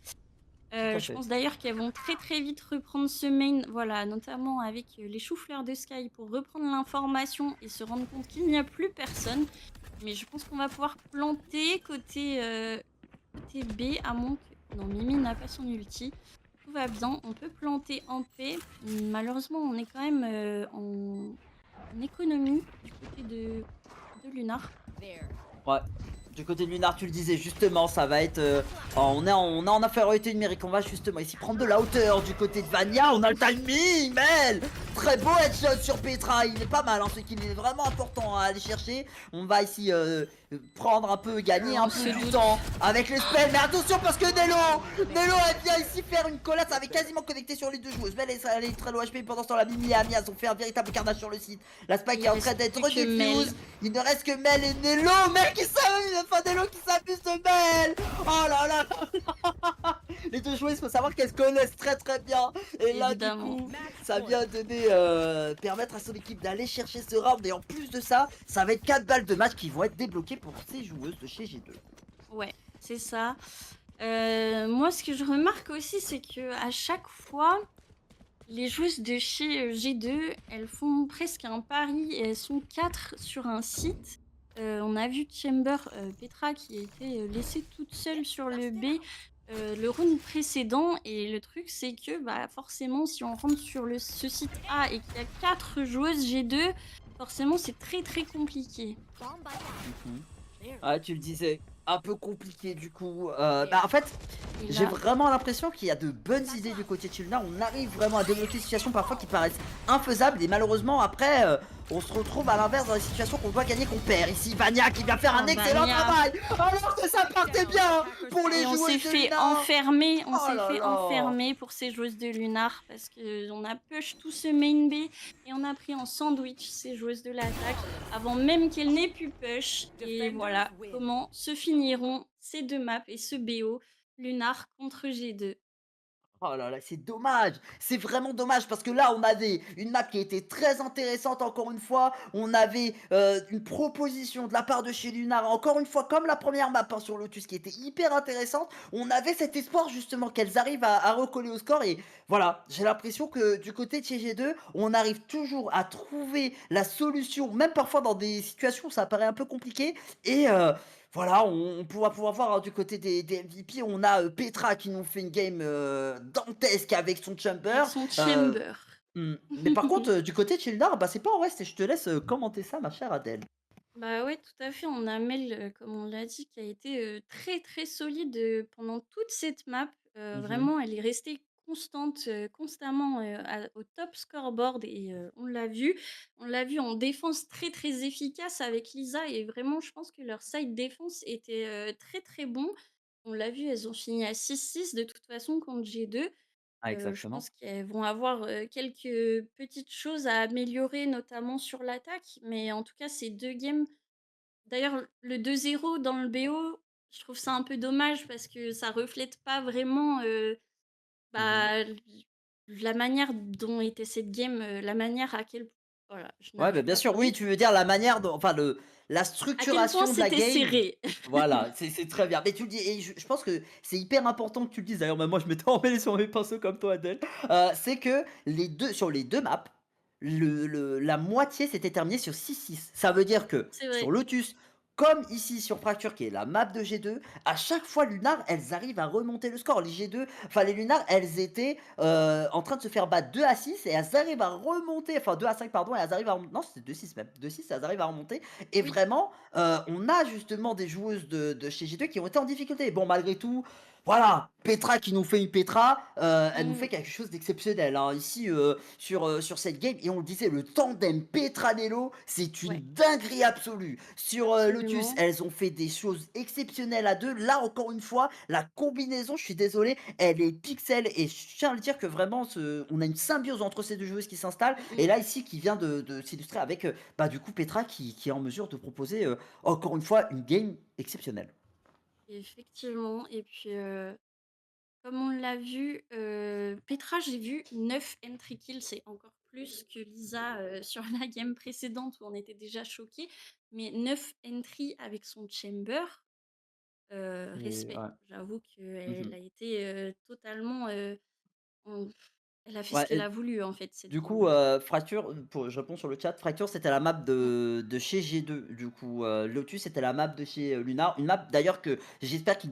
à Je fait. pense d'ailleurs qu'elles vont très très vite reprendre ce main, voilà, notamment avec les choux-fleurs de Sky pour reprendre l'information et se rendre compte qu'il n'y a plus personne. Mais je pense qu'on va pouvoir planter côté B, à moins que... Non, Mimi n'a pas son ulti. Tout va bien, on peut planter en paix. Malheureusement, on est quand même en économie du côté de Lunar. Ouais. Du côté de Lunar, tu le disais justement, ça va être. On est en infériorité numérique. On va justement ici prendre de la hauteur du côté de Vania. On a le timing, Mel. très beau headshot sur Petra, il est pas mal, hein, ce qu'il est vraiment important à aller chercher. On va ici prendre un peu, gagner un On peu se du doute. temps avec les spells. Mais attention parce que Nelo elle vient ici faire une collade, ça avait quasiment connecté sur les deux joueuses. Mais elle est très low HP pendant ce temps. La Mimi et Amias ont fait un véritable carnage sur le site. La Spike Il est en train reste d'être plus que Mel. diffuse. Il ne reste que Mel et Nelo. Mel qui s'amuse, enfin Nelo qui s'amuse de Mel. Oh là là. Les deux joueuses, il faut savoir qu'elles se connaissent très bien. Et là, du Évidemment. coup, ça vient donner, permettre à son équipe d'aller chercher ce round. Et en plus de ça, ça va être 4 balles de match qui vont être débloquées pour ces joueuses de chez G2. Ouais, c'est ça. Moi, ce que je remarque aussi, c'est que à chaque fois, les joueuses de chez G2, elles font presque un pari et elles sont 4 sur un site. On a vu Chamber Petra qui a été laissée toute seule sur le B le round précédent. Et le truc, c'est que bah, forcément, si on rentre sur ce site A et qu'il y a 4 joueuses G2, forcément, c'est très compliqué. Mhm. Ouais, tu le disais, un peu compliqué du coup. Et, Bah en fait, et j'ai là, vraiment l'impression qu'il y a de bonnes idées du côté de Chiluna. On arrive vraiment à débloquer des situations parfois qui paraissent infaisables et malheureusement après on se retrouve à l'inverse dans les situations qu'on doit gagner qu'on perd. Ici Vania qui vient faire un excellent Vania. travail alors que ça partait bien pour les Et on s'est joueuses de fait Luna. enfermer, Oh là là. pour ces joueuses de Lunar parce que on a push tout ce main B et on a pris en sandwich ces joueuses de l'attaque avant même qu'elles n'aient pu push. Et voilà comment se finiront ces deux maps et ce BO Lunar contre G2. Oh là là, c'est dommage, c'est vraiment dommage parce que là on avait une map qui était très intéressante encore une fois, on avait une proposition de la part de chez Lunar encore une fois comme la première map hein, sur Lotus qui était hyper intéressante, on avait cet espoir justement qu'elles arrivent à recoller au score et voilà, j'ai l'impression que du côté de chez G2, on arrive toujours à trouver la solution, même parfois dans des situations où ça paraît un peu compliqué et voilà, on pourra pouvoir voir hein, du côté des MVP, on a Petra qui nous fait une game dantesque avec son Chamber. Avec son Euh, chamber. mais par contre, du côté de Childar, bah, c'est pas en West et je te laisse commenter ça, ma chère Adèle. Bah ouais, tout à fait. On a Mel, comme on l'a dit, qui a été très solide pendant toute cette map. Mhm. Vraiment, elle est restée constante, constamment au top scoreboard et on l'a vu. On l'a vu en défense très efficace avec Lisa et vraiment, je pense que leur side défense était très bon. On l'a vu, elles ont fini à 6-6 de toute façon contre G2. Ah, Je exactement. pense qu'elles vont avoir quelques petites choses à améliorer, notamment sur l'attaque. Mais en tout cas, ces deux games. D'ailleurs, le 2-0 dans le BO, je trouve ça un peu dommage parce que ça reflète pas vraiment, Mhm. bah, la manière dont était cette game, la manière à quelle voilà, je Ouais, bah, n'arrive bien pas à sûr, oui, parler. tu veux dire la manière dont, enfin, la À quel point structuration de la c'était game. serré. Voilà, c'est très bien. Mais tu le dis, et je pense que c'est hyper important que tu le dises. D'ailleurs, même moi, je m'étais emmêlé sur mes pinceaux comme toi, Adèle. C'est que sur les deux maps, la moitié s'était terminée sur 6-6. Ça veut dire que C'est sur vrai. Lotus, comme ici sur Fracture, qui est la map de G2, à chaque fois, Lunar, elles arrivent à remonter le score. Les G2, enfin, les Lunar, elles étaient en train de se faire battre 2-6 et elles arrivent à remonter, enfin 2-5, pardon, et elles arrivent à remonter. Non, c'était 2-6 même. 2-6, elles arrivent à remonter. Et Oui. vraiment, on a justement des joueuses de chez G2 qui ont été en difficulté. Bon, malgré tout, voilà, Petra qui nous fait une Petra, elle nous Mmh. fait quelque chose d'exceptionnel hein, ici sur cette game. Et on le disait, le tandem Petra-Nello, c'est une Ouais, dinguerie absolue. Sur Lotus, absolument. elles ont fait des choses exceptionnelles à deux. Là, encore une fois, la combinaison, je suis désolé, elle est pixel. Et je tiens à le dire que vraiment, on a une symbiose entre ces deux joueuses qui s'installe. Mmh Et mh. là, ici, qui vient de s'illustrer avec bah, du coup Petra qui est en mesure de proposer encore une fois une game exceptionnelle. Effectivement et puis, comme on l'a vu, Petra, j'ai vu 9 entry kills, c'est encore plus que Lisa, sur la game précédente où on était déjà choqués. Mais 9 entry avec son chamber, Et respect. ouais. J'avoue qu'elle Mhm. a été, totalement, on elle a fait ce Ouais, qu'elle a voulu, en fait, cette du coup, game. Fracture, pour je réponds sur le chat, Fracture, c'était la map Mmh. de chez G2, du coup, Lotus, c'était la map de chez, Lunar. Une map d'ailleurs que j'espère qu'ils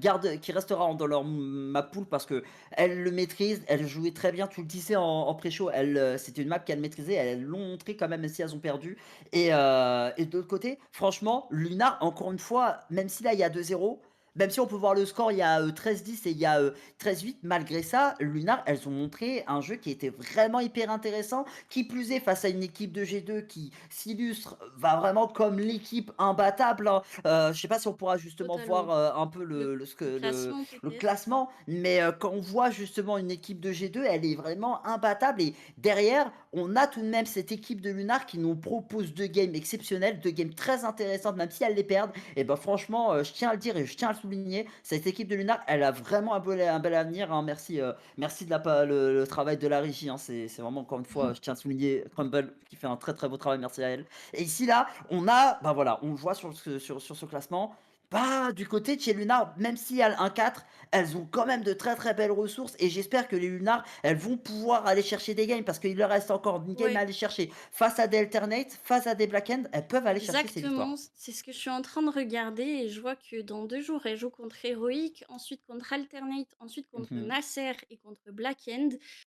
restera dans leur map pool parce que qu'elles le maîtrisent, elles jouaient très bien, tu le disais en pré-show, c'était une map qu'elles maîtrisaient, elles l'ont montré quand même, même si elles ont perdu et de l'autre côté, franchement, Lunar, encore une fois, même si là, il y a 2-0, même si on peut voir le score, il y a, 13-10 et il y a, 13-8, malgré ça, Lunar, elles ont montré un jeu qui était vraiment hyper intéressant. Qui plus est, face à une équipe de G2 qui s'illustre, va vraiment comme l'équipe imbattable, hein. Je sais pas si on pourra justement voir, Totalement. un peu Le le ce que le classement le peut-être? classement, mais quand on voit justement une équipe de G2, elle est vraiment imbattable et derrière, on a tout de même cette équipe de Lunar qui nous propose 2 games exceptionnels, 2 games très intéressantes, même si elles les perdent. Et ben franchement, je tiens à le dire et je tiens à le souligner, cette équipe de Lunar, elle a vraiment un bel avenir, hein. Merci, merci de la pa le travail de la régie, hein. C'est vraiment encore une fois, je tiens à souligner Crumble qui fait un très, très beau travail, merci à elle. Et ici là, on a, bah, voilà, on le voit sur ce classement, bah, du côté de chez Lunar, même s'il y a le 1-4, elles ont quand même de très, très belles ressources et j'espère que les Lunar, elles vont pouvoir aller chercher des games parce qu'il leur reste encore une game à Ouais. aller chercher. Face à des Alternate, face à des Black End, elles peuvent aller chercher ces Exactement, victoires. c'est ce que je suis en train de regarder et je vois que dans 2 jours, elle joue contre Heroic, ensuite contre Alternate, ensuite Mmh contre mh. Nasser et contre Black End.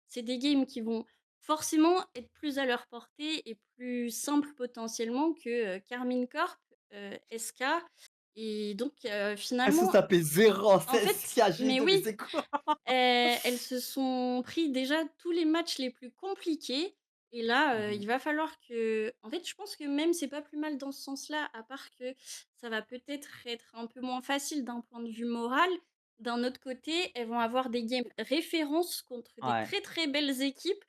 C'est des games qui vont forcément être plus à leur portée et plus simples potentiellement que, Carmine Corp, SK et donc Elles se sont finalement, tapées 0 en 16 fait mais KG2, mais oui! c'est quoi? Elles se sont pris déjà tous les matchs les plus compliqués et là, Mmh mh. il va falloir que en fait, je pense que même c'est pas plus mal dans ce sens-là, à part que ça va peut-être être un peu moins facile d'un point de vue moral. D'un autre côté, elles vont avoir des games références contre des Ouais. très, très belles équipes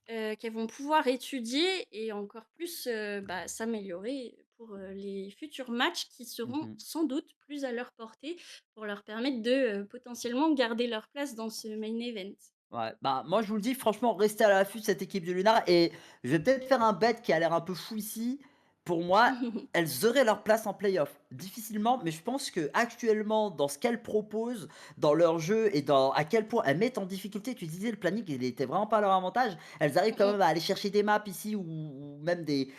qu'elles vont pouvoir étudier et encore plus, bah, s'améliorer pour, les futurs matchs qui Mmh seront mh. sans doute plus à leur portée pour leur permettre de, potentiellement garder leur place dans ce main event. Ouais, bah, moi je vous le dis franchement, restez à l'affût de cette équipe de Lunar et je vais peut-être faire un bet qui a l'air un peu fou ici. Pour moi, elles auraient leur place en play-off. Difficilement, mais je pense que actuellement, dans ce qu'elles proposent, dans leur jeu et dans à quel point elles mettent en difficulté, tu disais le planning, il était vraiment pas à leur avantage. Elles arrivent Mmh quand mh. même à aller chercher des maps ici ou même des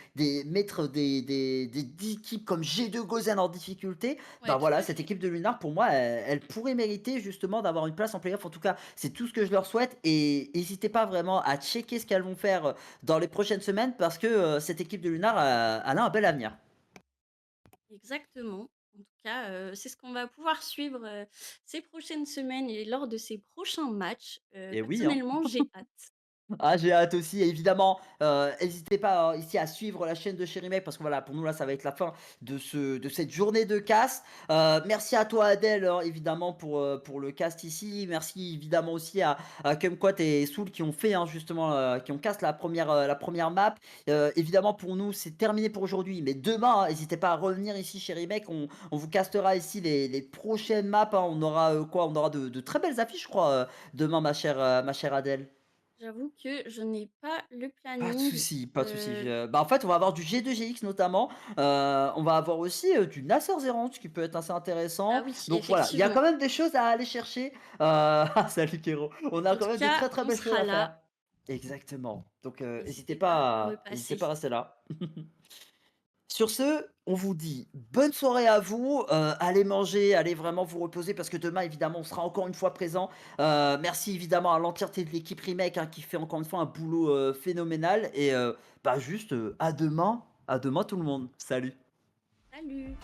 mettre des équipes comme G2 Gozen en difficulté. Ouais, Bah tout voilà, à cette fait. équipe de Lunar, pour moi, elle pourrait mériter justement d'avoir une place en play-off. En tout cas, c'est tout ce que je leur souhaite et n'hésitez pas vraiment à checker ce qu'elles vont faire, dans les prochaines semaines parce que, cette équipe de Lunar, elle a un bel avenir. Exactement. En tout cas, c'est ce qu'on va pouvoir suivre, ces prochaines semaines et lors de ces prochains matchs. Et oui, hein. Personnellement, j'ai hâte. Ah, j'ai hâte aussi évidemment, hésitez pas, ici à suivre la chaîne de Chérimec parce que voilà, pour nous là, ça va être la fin de cette journée de cast. Merci à toi Adèle, hein, évidemment pour le cast ici. Merci évidemment aussi à Kumquat et Soul qui ont fait, hein, justement, qui ont cast la première map. Évidemment pour nous, c'est terminé pour aujourd'hui, mais demain, hein, hésitez pas à revenir ici chez Remake, on vous castera ici les prochaines maps, hein. On aura, quoi? On aura de très belles affiches je crois, demain ma chère Adèle. J'avoue que je n'ai pas le Pas de planning, souci, pas de souci. Bah, en fait, on va avoir du G2GX notamment, on va avoir aussi, du Nasser 0 qui peut être assez ah intéressant. oui, Donc voilà, il y a effectivement. quand même des choses à aller chercher. Salut Kéro. On a En quand tout même de cas, très, très on belles choses sera à là. faire. Exactement. Donc N'hésitez pas à hésitez repasser. pas à rester là. Sur ce, on vous dit bonne soirée à vous, allez manger, allez vraiment vous reposer parce que demain évidemment on sera encore une fois présent. Merci évidemment à l'entièreté de l'équipe Remake, hein, qui fait encore une fois un boulot, phénoménal et bah, juste, à demain tout le monde. Salut. Salut!